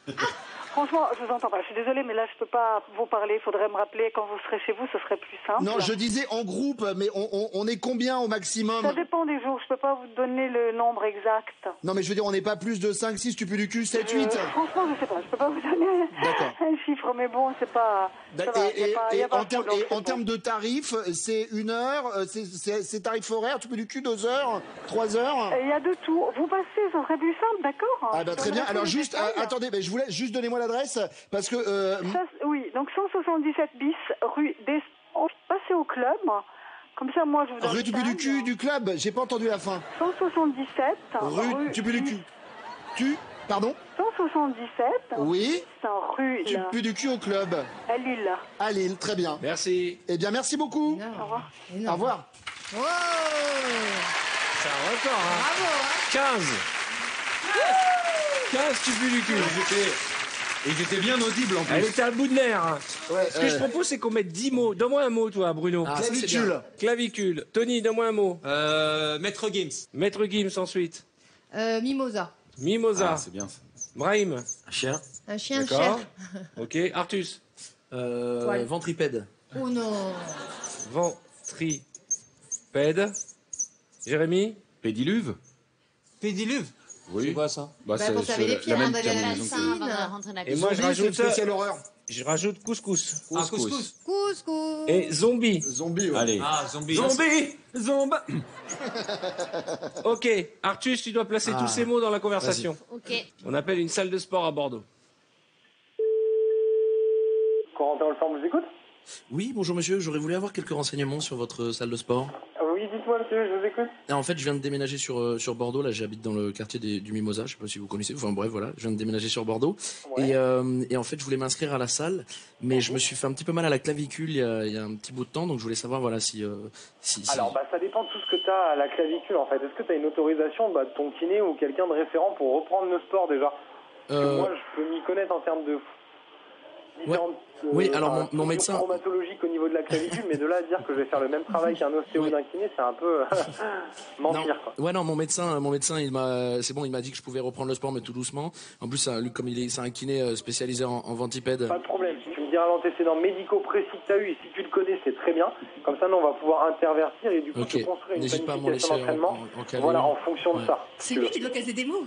Franchement, je vous entends pas. Je suis désolée, mais là, je peux pas vous parler. Il faudrait me rappeler quand vous serez chez vous, ce serait plus simple. Non, je disais en groupe, mais on est combien au maximum? Ça dépend des jours. Je peux pas vous donner le nombre exact. Non, mais je veux dire, on n'est pas plus de 5, 6 Tupu du cul, 7, 8. Franchement, je sais pas. Je peux pas vous donner un chiffre, mais bon, c'est pas... Et en termes de tarifs, c'est 1 heure, c'est tarif horaire, Tupu du cul, 2 heures, 3 heures? Il y a de tout. Vous passez, ça serait plus simple, d'accord? Ah bah très bien. Alors juste, attendez, je voulais juste donnez-moi l'adresse, parce que... oui, donc 177 bis, rue des... Passez au club. Comme ça, moi, je vous donne... Rue Tupu du cul du club, j'ai pas entendu la fin. 177... Rue Tupu du cul. Pardon? 177. Oui. Rue Tupu du cul au club. À Lille. À Lille, très bien. Merci. Eh bien, merci beaucoup. Au revoir. Au revoir. Oh, C'est un record, hein. bravo, 15. 15 Tupu du cul. Et j'étais bien audible en plus. Elle était à bout de nerfs. Hein. Ouais, Ce que je propose, c'est qu'on mette 10 mots. Donne-moi un mot, toi, Bruno. Ah, ça, c'est Clavicule. bien. Clavicule. Tony, donne-moi un mot. Maître Gims. Maître Gims, ensuite. Mimosa. Mimosa. Ah, c'est bien ça. Brahim. Un chien. Un chien D'accord. cher. Ok. Artus. Ventripède. Oh non. Ventripède. Jérémy. Pédiluve. Pédiluve. Oui. C'est quoi ça? Bah, Bah, quand t'avais les pieds, la même d'aller à la terminaison que- piscine. Et moi, je rajoute spécial horreur. Je rajoute couscous. Couscous. Couscous. Et zombie. Zombie, ouais. Allez. Ah, zombie. Zomba. Ok, Artus, tu dois placer tous ces mots dans la conversation. Ok. On appelle une salle de sport à Bordeaux. Corentin Olforme vous écoute? Oui, bonjour monsieur, j'aurais voulu avoir quelques renseignements sur votre salle de sport. Oui, dites-moi monsieur, je vous écoute. En fait, je viens de déménager sur Bordeaux, là j'habite dans le quartier du Mimosa, je sais pas si vous connaissez, enfin bref, voilà, je viens de déménager sur Bordeaux. Ouais. Et en fait, je voulais m'inscrire à la salle, mais je me suis fait un petit peu mal à la clavicule il y a un petit bout de temps, donc je voulais savoir, voilà, si... Alors, ça dépend de tout ce que tu as à la clavicule, en fait. Est-ce que tu as une autorisation de ton kiné ou quelqu'un de référent pour reprendre le sport, déjà? Parce que moi, je peux m'y connaître en termes de différentes... Oui, alors mon médecin... traumatologique au niveau de la clavicule, mais de là à dire que je vais faire le même travail qu'un ostéo d'un kiné, c'est un peu mentir, quoi. Ouais, non, mon médecin, il m'a dit que je pouvais reprendre le sport, mais tout doucement. En plus, lui, comme c'est un kiné spécialisé en ventipède. Pas de problème. Si tu me diras l'antécédent médico précis que tu as eu, et si tu le connais, c'est très bien. Comme ça, nous, on va pouvoir intervertir et du coup, te construire une planification d'entraînement. Voilà, en fonction de ça. C'est lui qui doit casser des mots.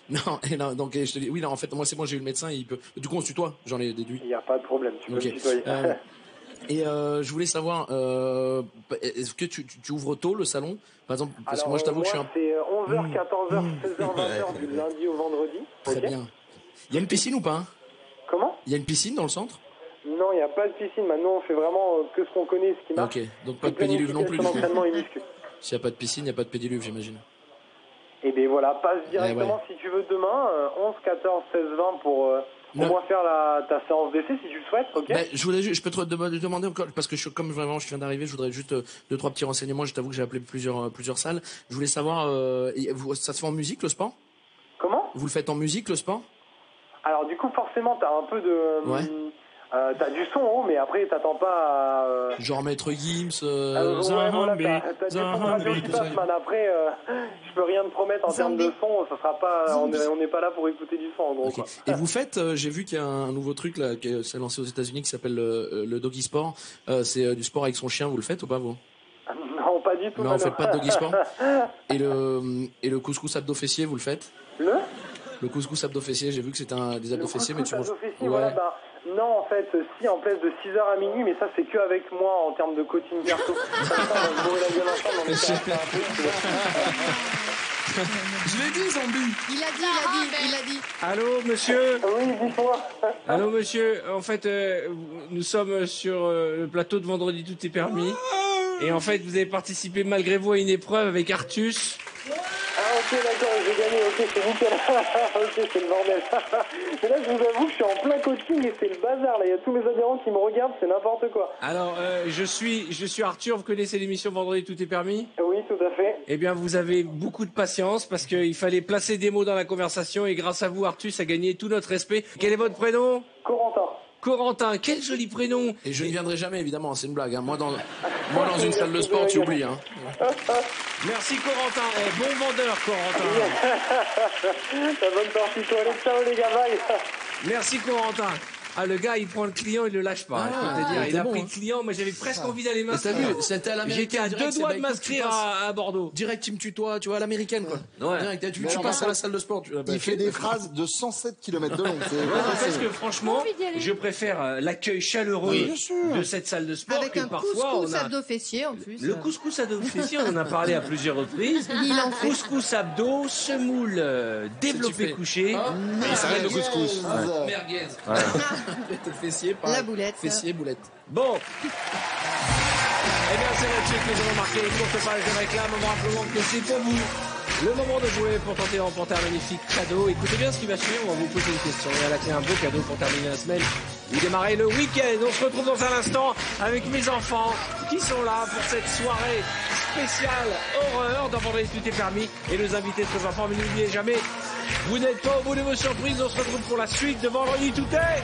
Non, donc je te dis, oui, non, en fait, moi, c'est bon, j'ai eu le médecin, il peut. Du coup, on se tutoie, j'en ai déduit. Il n'y a pas de problème, tu peux me tutoyer. Et je voulais savoir, est-ce que tu ouvres tôt le salon, par exemple, parce que moi, je t'avoue que je suis un... c'est 11h, 14h, 16h, 20h du lundi au vendredi. Très bien. Il y a une piscine ou pas? Comment? Il y a une piscine dans le centre? Non, il n'y a pas de piscine. Maintenant, on fait vraiment que ce qu'on connaît, ce qui marche. Ok, donc pas de pédiluve non plus. S'il n'y a pas de piscine, il n'y a pas de pédiluve, j'imagine. Et bien voilà, passe directement si tu veux demain, 11, 14, 16, 20 pour moi faire ta séance d'essai si tu le souhaites, ok? Je peux te demander encore, parce que comme vraiment je viens d'arriver, je voudrais juste 2-3 petits renseignements. Je t'avoue que j'ai appelé plusieurs salles. Je voulais savoir, ça se fait en musique le sport? Comment? Vous le faites en musique le sport? Alors du coup forcément t'as un peu de... Ouais. T'as du son en haut, mais après t'attends pas à... Genre Maître Gims, ouais, voilà, t'as du son radio qui passe, man. Après, je peux rien te promettre en termes de son, ça sera pas... On n'est pas là pour écouter du son, en gros, quoi. Et vous faites, j'ai vu qu'il y a un nouveau truc là, qui s'est lancé aux États-Unis qui s'appelle le doggy sport. C'est du sport avec son chien, vous le faites ou pas, vous? Non, pas du tout. Non, vous faites pas de doggy sport. Et le couscous abdos fessier, vous le faites? Le couscous abdos fessier, j'ai vu que c'était des abdos fessiers, mais tu manges... Voilà, non, en fait, si, en place de 6h à minuit, mais ça, c'est que avec moi en termes de coaching perso. Je l'ai dit, zombie. Il a dit. Allô, monsieur? Oui, dis-moi. Allô, monsieur. En fait, nous sommes sur le plateau de Vendredi Tout est permis. Et en fait, vous avez participé malgré vous à une épreuve avec Artus. Ah ok, d'accord, j'ai gagné, ok, c'est nickel. Ok, c'est le bordel. Mais là, je vous avoue que je suis en plein coaching et c'est le bazar, là. Il y a tous mes adhérents qui me regardent, c'est n'importe quoi. Alors, je suis Arthur, vous connaissez l'émission Vendredi Tout est permis? Oui, tout à fait. Eh bien, vous avez beaucoup de patience parce qu'il fallait placer des mots dans la conversation et grâce à vous, Artus a gagné tout notre respect. Quel est votre prénom? Corentin, quel joli prénom. Et je ne viendrai jamais, évidemment, c'est une blague. Hein. Moi, dans une salle de sport, tu oublies. Hein. Merci, Corentin. Bon vendeur, Corentin. Ta bonne partie, toi. Allez, ciao, les gars, bye. Merci, Corentin. Ah, le gars, il prend le client, il le lâche pas. Il a pris le client, mais j'avais presque envie d'aller m'inscrire. T'as vu, c'était à l'américaine. J'étais à 2 doigts de m'inscrire à Bordeaux. Direct, il me tutoie, tu vois, à l'américaine, quoi. Ouais. Direct, tu passes à la salle de sport. Il fait des phrases de 107 km de long. Parce que franchement, je préfère l'accueil chaleureux de cette salle de sport avec que parfois couscous abdos fessiers en plus. Le couscous abdos fessiers, on en a parlé à plusieurs reprises. Couscous abdos, semoule développé couché. Et il s'arrête le couscous. Merguez. Fessier, la boulette. Fessier, boulette. Bon. Eh bien, c'est là-dessus que nous avons marqué une courte page de réclame. Rappelons que c'est pour vous le moment de jouer pour tenter de remporter un magnifique cadeau. Écoutez bien ce qui va suivre. On va vous poser une question. Et à la clé, un beau cadeau pour terminer la semaine ou démarrer le week-end. On se retrouve dans un instant avec mes enfants qui sont là pour cette soirée spéciale horreur dans Vendredi Tout est permis. Et nos invités très enfants, mais n'oubliez jamais, vous n'êtes pas au bout de vos surprises. On se retrouve pour la suite de Vendredi Tout est.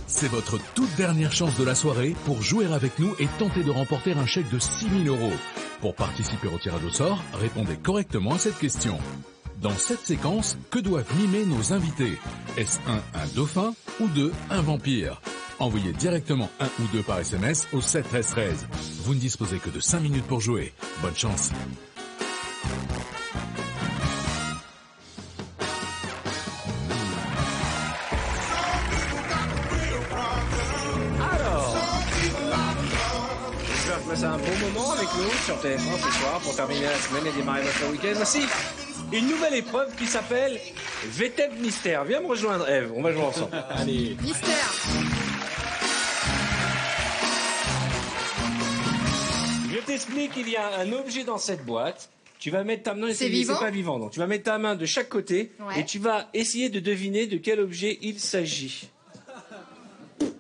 C'est votre toute dernière chance de la soirée pour jouer avec nous et tenter de remporter un chèque de 6 000 €. Pour participer au tirage au sort, répondez correctement à cette question. Dans cette séquence, que doivent mimer nos invités? Est-ce un dauphin ou 2, un vampire? Envoyez directement 1 ou 2 par SMS au 7 13 13. Vous ne disposez que de 5 minutes pour jouer. Bonne chance. passé un bon moment avec nous sur TF1 ce soir pour terminer la semaine et démarrer votre week-end. Ainsi, une nouvelle épreuve qui s'appelle VTEP Mystère. Viens me rejoindre, Eve. On va jouer ensemble. Allez. Mystère. Je t'explique, il y a un objet dans cette boîte. Tu vas mettre ta main. C'est vivant ? C'est pas vivant. Donc tu vas mettre ta main de chaque côté et tu vas essayer de deviner de quel objet il s'agit.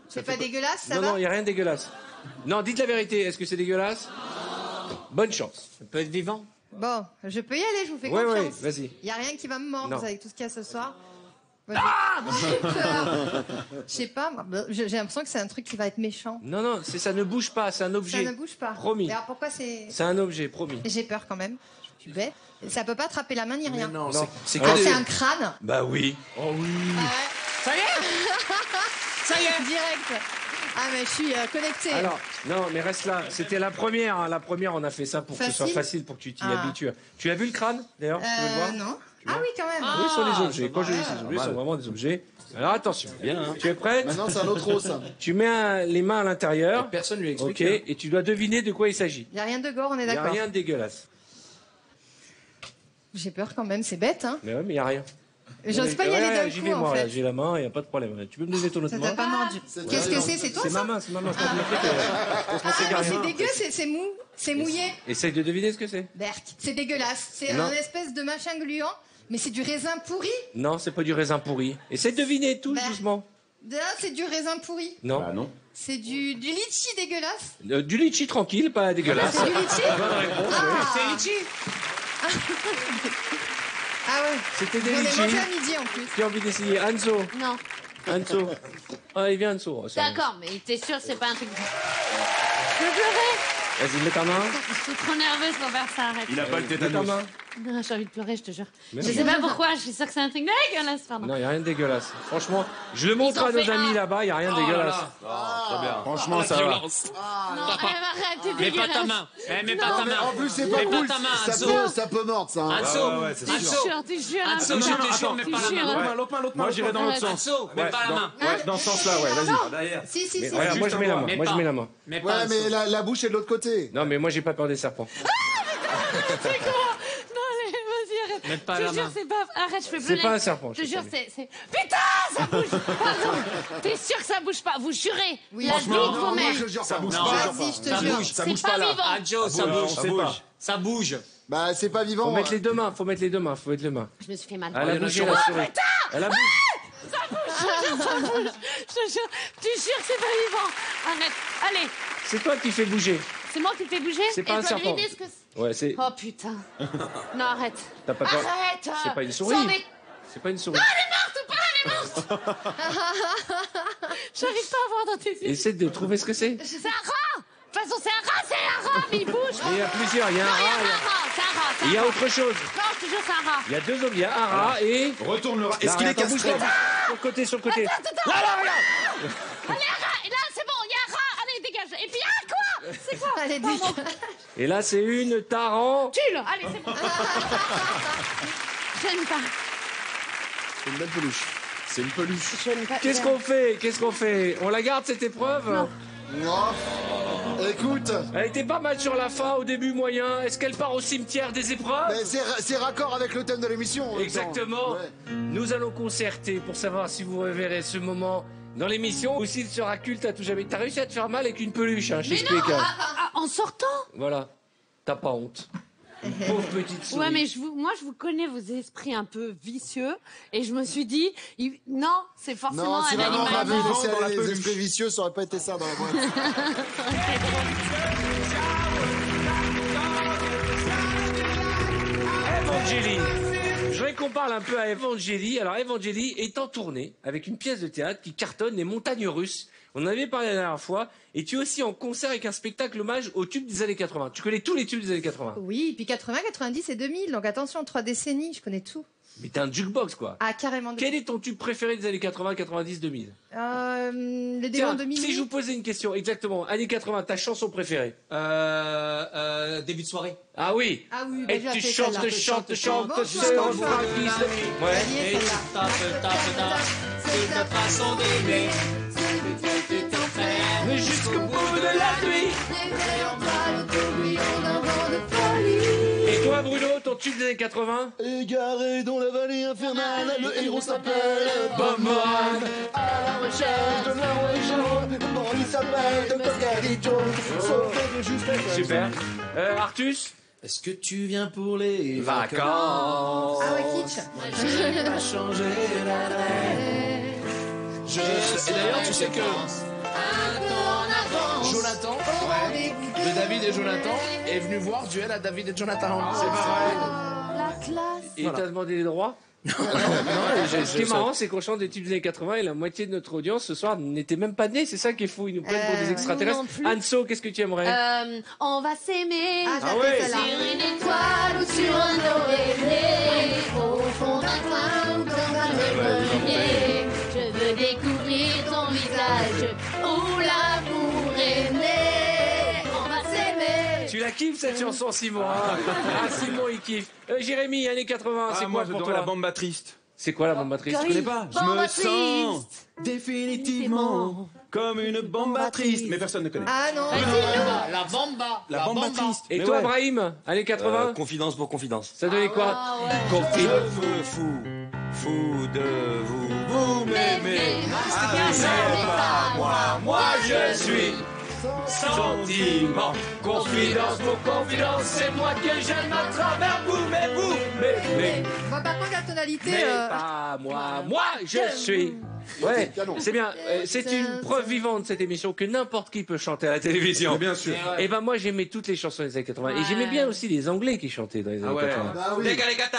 C'est pas dégueulasse, ça Non, va non, il n'y a rien de dégueulasse. Non, dites la vérité. Est-ce que c'est dégueulasse ? Bonne chance. Ça peut être vivant. Bon, je peux y aller, je vous fais Ouais, confiance. ouais, vas-y. Il y a rien qui va me mordre Non. avec tout ce qu'il y a ce soir. Bon, Ah je sais pas, moi, j'ai l'impression que c'est un truc qui va être méchant. Non, non, ça ne bouge pas. C'est un objet. Ça ne bouge pas. Promis. Et alors pourquoi c'est... C'est un objet, promis. J'ai peur quand même. Je suis bête. Ça peut pas attraper la main ni rien. Non, c'est Ah, que c'est des- un crâne. Bah oui. Oh oui. Ça y est Ça y est Direct. Ah mais je suis connectée. Alors, non, mais reste là. C'était la première. Hein. La première, on a fait ça pour que ce soit Facile facile, pour que tu t'y Ah. habitues. Tu as vu le crâne, d'ailleurs Tu veux le voir Non. Ah oui, quand même. Oui, sur les objets. Quand je dis ces objets, ce sont vraiment des objets. Alors attention. Bien. Hein. Tu es prête Maintenant, c'est un autre os, ça. Tu mets les mains à l'intérieur. Personne lui a Ok. expliqué. Et tu dois deviner de quoi il s'agit. Il y a rien de gore, on est Il n'y a d'accord. rien de dégueulasse. J'ai peur quand même, c'est bête, hein. Mais ouais, mais il n'y a rien. J'ose pas y aller d'un J'y coup, vais, en moi, fait. là. J'ai la main, il n'y a pas de problème. Tu peux me donner ton autre Ça main t'a pas mordu. Qu'est-ce que c'est toi, C'est ça ma main, c'est ma main. C'est Ah, mais c'est dégueu, c'est mou, c'est mouillé. Essaye de deviner ce que c'est. Berk, c'est dégueulasse. C'est Non. un espèce de machin gluant, mais c'est du raisin pourri. Non, c'est pas du raisin pourri. Essaye de deviner tout doucement. Là, c'est du raisin pourri. Non. Bah non. C'est du litchi dégueulasse. Du litchi tranquille, pas dégueulasse. C'est du litchi Bonne réponse, Ah. oui. C'est litchi. Ah ouais. C'était des J'en ai litchis. mangé à midi en plus. Tu as envie d'essayer Anso. Non. Anso. Ah, il vient Anso. Oh, c'est bon. D'accord, mais t'es sûr que c'est pas un truc... Je veux pleurer. Vas-y, mets ta main. Je suis trop nerveuse pour faire ça, arrête. Il a pas le tétanos. Non, j'ai envie de pleurer, je te jure. Mais Je non. sais pas pourquoi, je suis sûre que c'est un truc dégueulasse, pardon. Non, il n'y a rien de dégueulasse. Franchement, je le montre Ils ont à nos fait amis un. là-bas, il n'y a rien de Oh là dégueulasse. là. Très bien. Franchement, La ça va. violence. Non, arrête, t'es Mets pas dégueulasse. ta main. Mets pas Non, ta mais main. en plus, c'est pas Mets cool. pas ta main, Ça Anso. peut mordre, ça. hein. Anso. T'es sûr, t'es sûr. hein. Anso, je te jure, mets pas la main. L'autre main. Moi, j'irais dans l'autre Arrête. sens. Anso, mets pas la main. Ouais, dans ce sens-là, ouais, vas-y. Si, si, Mais si. regarde, moi je mets la main. Mais Moi je pas. mets la main. Mets pas Ouais, Anso. mais la bouche est de l'autre côté. Non, mais moi j'ai pas peur des serpents. C'est quoi? Non, allez, vas-y, arrête. Mets pas Je la te jure, main. c'est pas... Arrête, je fais C'est pleurer. pas un serpent, Je te je jure, te c'est... Putain, ça bouge. Pardon. T'es sûr que ça bouge pas? Vous jurez? Oui. La vie Franchement, de vos Non, mères. moi, je jure pas. Non, Vas-y, je te ça jure. bouge. Ça C'est bouge pas pas là. vivant. Adjo, ça bouge, bouge. on sait pas. Ça bouge. Bah, c'est pas vivant. Faut mettre les deux mains, faut mettre les deux mains, faut mettre les mains. Je me suis fait mal. Elle a il y en a bougé sur- la souris. Elle a bougé. Ça bouge, je te jure, ça bouge. Je te jure, tu jures que c'est pas vivant. Arrête. Allez, C'est toi qui fais bouger. c'est moi qui te fais bouger. C'est pas Et un je dois serpent. deviner ce que c'est. Ouais, c'est. Oh putain. Non, arrête. T'as pas peur. Arrête. C'est pas une souris. Sans dé- C'est pas une souris. Elle est morte ou pas? Elle est morte. J'arrive pas à voir dans tes yeux. Essaie de trouver ce que c'est. C'est un rat. De toute façon, c'est un rat, mais il bouge. Et il y a plusieurs. Il y a un Non, il y a rat. un rat. C'est un rat. c'est Il y un a rat. autre chose. Non, je te jure, c'est un rat. Il y a deux objets. Il y a un rat et. Retourne le rat. Là, Est-ce qu'il est regarde, castré? bouge pas. Sur le côté, sur le côté. Attends. Là, regarde. Allez, un rat. Et là, c'est bon, il y a un rat. Allez, dégage. Et puis, ah, quoi? C'est quoi? Allez, Pardon. Et là, c'est une tarentule. Allez, c'est bon. J'aime pas. C'est une belle peluche. C'est une peluche. J'aime pas. Qu'est-ce qu'on fait? Qu'est-ce qu'on fait? On la garde cette épreuve? Non. Non. Écoute, Elle était pas mal sur la fin, au début moyen. Est-ce qu'elle part au cimetière des épreuves? mais c'est raccord avec le thème de l'émission. en même temps. Exactement. Ouais. Nous allons concerter pour savoir si vous reverrez ce moment dans l'émission ou s'il sera culte à tout jamais. T'as réussi à te faire mal avec une peluche, hein, je Mais non, t'explique. hein. en sortant. Voilà. T'as pas honte. Pauvre petite souris. Ouais, mais moi, je vous connais vos esprits un peu vicieux. Et je me suis dit, non, c'est forcément Non, si un vraiment on animal avait mort. laissé dans la aller les peluche. esprits vicieux, ça aurait pas été ça dans la boîte. Evangélie. Je voudrais qu'on parle un peu à Evangélie. Alors, Evangélie est en tournée avec une pièce de théâtre qui cartonne, Les Montagnes Russes. On en avait parlé la dernière fois. Et tu es aussi en concert avec un spectacle hommage aux tubes des années 80. Tu connais tous les tubes des années 80. Oui, puis 80, 90 et 2000. Donc attention, 3 décennies, je connais tout. Mais t'es un jukebox, quoi. Ah, carrément. Quel est ton tube préféré des années 80, 90, 2000? Le début Tiens, en 2000. si je vous posais une question, exactement, années 80, ta chanson préférée? Début de soirée. Ah oui. Ah oui, Et bah, je tu l'ai fait, chantes, celle-là. chantes, Bonsoir, ce refrain bonsoir. qui se... Ouais. Ça y est, Et celle-là. tape, c'est ta façon d'aimer. Mais jusqu'au bout de la nuit. ton tube des années 80. Égaré dans la vallée infernale, le héros s'appelle Bob Moran. À la recherche de l'heureux jour, bon, il s'appelle Dr. Gary Jones. Sauvé de justesse. Super. Artus. Est-ce que tu viens pour les vacances? Ah ouais, kitsch. Tu vas changer la règle. Et d'ailleurs, tu sais que Jonathan, de David et Jonathan, est venu voir Duel à David et Jonathan. C'est pas vrai. La classe. Et il t'a demandé les droits? Non, Ce qui est marrant, c'est qu'on chante des tubes des années 80 et la moitié de notre audience ce soir n'était même pas née. C'est ça qui est fou. Ils nous prennent pour des extraterrestres. non plus. Anso, qu'est-ce que tu aimerais? On va s'aimer ouais. sur une étoile ou sur un oreiller, au fond d'un coin ou dans un grenier. Je veux découvrir ton visage où l'amour est né. On va s'aimer. Tu la kiffes cette chanson, Simon? Ah, Simon, il kiffe. Jérémy, années 80, c'est quoi pour toi? La bamba triste. C'est quoi la bamba triste? Je connais pas. Je Bamba me sens définitivement comme une bamba triste. Mais personne ne connaît. Ah non. La bamba. La bamba triste. Et Mais toi, ouais. Brahim, années 80? Confidence pour confidence. Ça donnait quoi? Je veux fou de vous. Vous m'aimez. Ah, c'est pas moi je suis. Sentiment, confidence pour confidence, c'est moi que j'aime à travers vous, mais Moi, par contre, la tonalité. Mais pas moi je suis. Ouais, c'est bien. C'est une preuve vivante cette émission que n'importe qui peut chanter à la télévision. Mais bien sûr. Et ben moi j'aimais toutes les chansons des années 80 et j'aimais bien aussi les Anglais qui chantaient dans les années 80. Bah oui. Décalé-catan.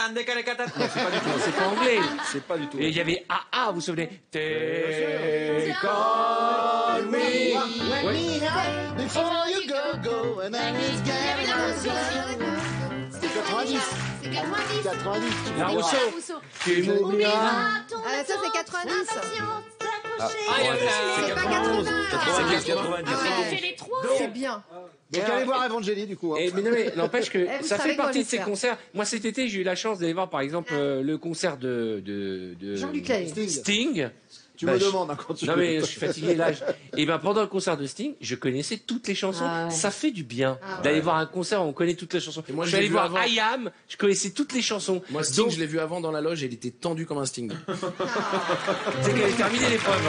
C'est pas anglais. C'est pas du tout. Et il y avait AA, vous vous souvenez? Take on me. Let me help before you go, and then it's Il y avait la Rousseau aussi. C'est 90. C'est 90. 90. La Rousseau. Rousseau. Tu m'oublieras. Ah, ça, c'est 90. C'est pas 80. C'est 90. C'est les trois. C'est bien. Donc allez voir Evangélie du coup. Hein. Mais non, mais n'empêche que vous ça savez fait quoi partie je de ces vais faire. concerts. Moi cet été j'ai eu la chance d'aller voir par exemple le concert de Jean-Luc Lahaye. Sting. Tu me demandes hein, quand tu. Non mais je suis fatigué là. Et ben pendant le concert de Sting, je connaissais toutes les chansons. Ah ouais. Ça fait du bien d'aller voir un concert où on connaît toutes les chansons. Et moi, je je suis l'ai allé vu voir avant. I Am, je connaissais toutes les chansons. Moi, Sting, Donc, je l'ai vu avant dans la loge et il était tendu comme un Sting. c'est qu'elle a terminé l'épreuve.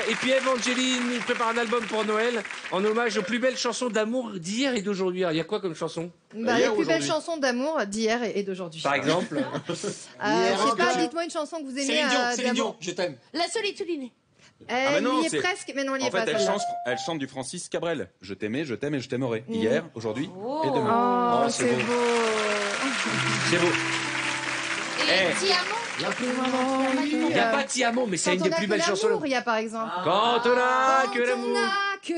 Et puis Evangeline nous prépare un album pour Noël en hommage aux plus belles chansons d'amour d'hier et d'aujourd'hui. Alors, il y a quoi comme chanson? Bah, les plus belles chansons d'amour d'hier et d'aujourd'hui. Par exemple? Je sais pas, dites-moi une chanson que vous aimez Céline Dion, d'amour. je t'aime. La solitude innée. Elle non, y est c'est- presque, mais non, elle y est En pas. fait, celle-là. elle chante du Francis Cabrel. Je t'aimais, je t'aime et je t'aimerai. Hier, aujourd'hui et Oh, demain. c'est beau. C'est beau. Et Tiamo. Il n'y a pas Tiamo, mais c'est Quand une on des a plus que belles l'amour, chansons. il y a par exemple. Quand on a que Quand l'amour. on a que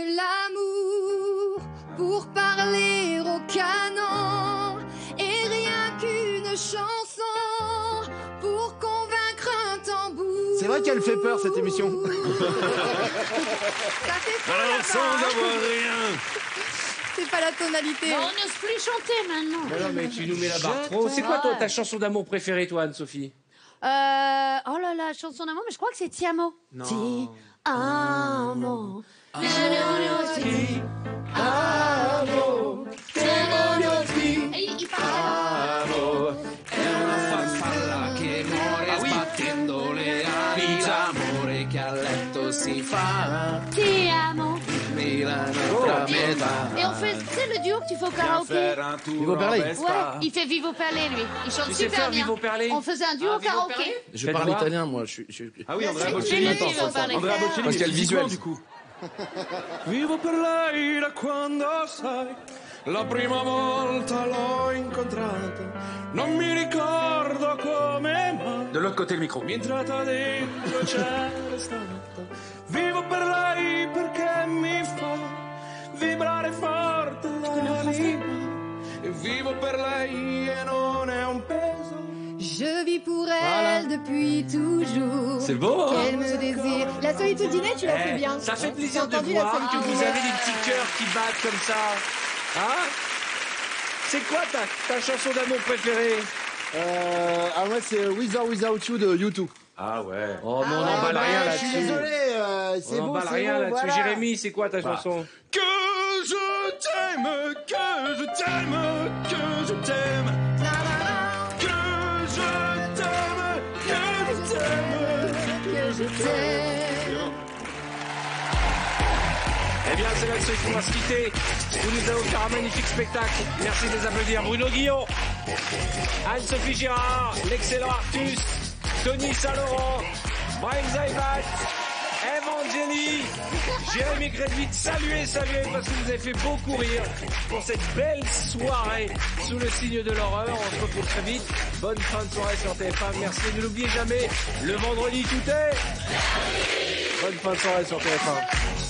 l'amour pour parler au canon et rien qu'une chanson pour convaincre un tambour. C'est vrai qu'elle fait peur cette émission. Ça fait peur, Alors, là-bas, sans hein. avoir rien. C'est pas la tonalité. On n'ose plus chanter maintenant. Non, mais tu nous mets la barre trop. C'est quoi toi, ta chanson d'amour préférée, toi, Anne-Sophie? Oh là là, chanson d'amour, mais je crois que c'est Tiamo. Non. Ti amo. Et il parle. Farfalla che muore sbattendo le ali, l'amore che a letto si fa. Ti amo. Milano tra metà. Et on fait, tu sais, le duo que tu fais au karaoké. Faire un tour Vivo en Perlé. Vespa. Ouais, il fait Vivo Perlé, lui. Il chante Tu sais super faire bien. Vivo Perlé? On faisait un duo au karaoké. Je Faites parle voir. italien, moi. Ah oui, Andrea Fais-le, Bocelli. Vivo Perlé. Andrea Bocelli, Parce qu'il y a le visuel. du coup. Vivo per lei da quando sai, la prima volta l'ho incontrata, non mi ricordo come mai, De l'autre côté le micro. mi è entrata dentro, c'era stata. Vivo per lei perché mi fa vibrare forte l'anima, e vivo per lei e non è un peso. Je vis pour elle depuis toujours. C'est beau, hein? Elle me désire. La solitude dîner, tu l'as fait bien. Ça fait plaisir de T'as entendu la voir que solitude vous dîner avez des petits cœurs qui battent comme ça. Hein? C'est quoi ta chanson d'amour préférée? Ah ouais, c'est With or Without You de U2. Ah ouais. Oh, mais on Ah, n'emballe bah, rien je suis là-dessus. désolé, c'est On beau, n'emballe c'est rien beau, là-dessus. voilà. Jérémy, c'est quoi ta chanson? Que je t'aime, que je t'aime, que je t'aime. je t'aime. Eh bien, c'est là-dessus qu'on va se quitter. Vous nous allons faire un magnifique spectacle. Merci de les applaudir. Bruno Guillon, Anne-Sophie Girard, l'excellent Artus, Tony Saint-Laurent, Brian Zaibat, Evangélie, Jérémy Gredvit, saluez parce que vous avez fait beaucoup rire pour cette belle soirée sous le signe de l'horreur. On se retrouve très vite. Bonne fin de soirée sur TF1. Merci. Ne l'oubliez jamais, le vendredi tout est. Bonne fin de soirée sur TF1.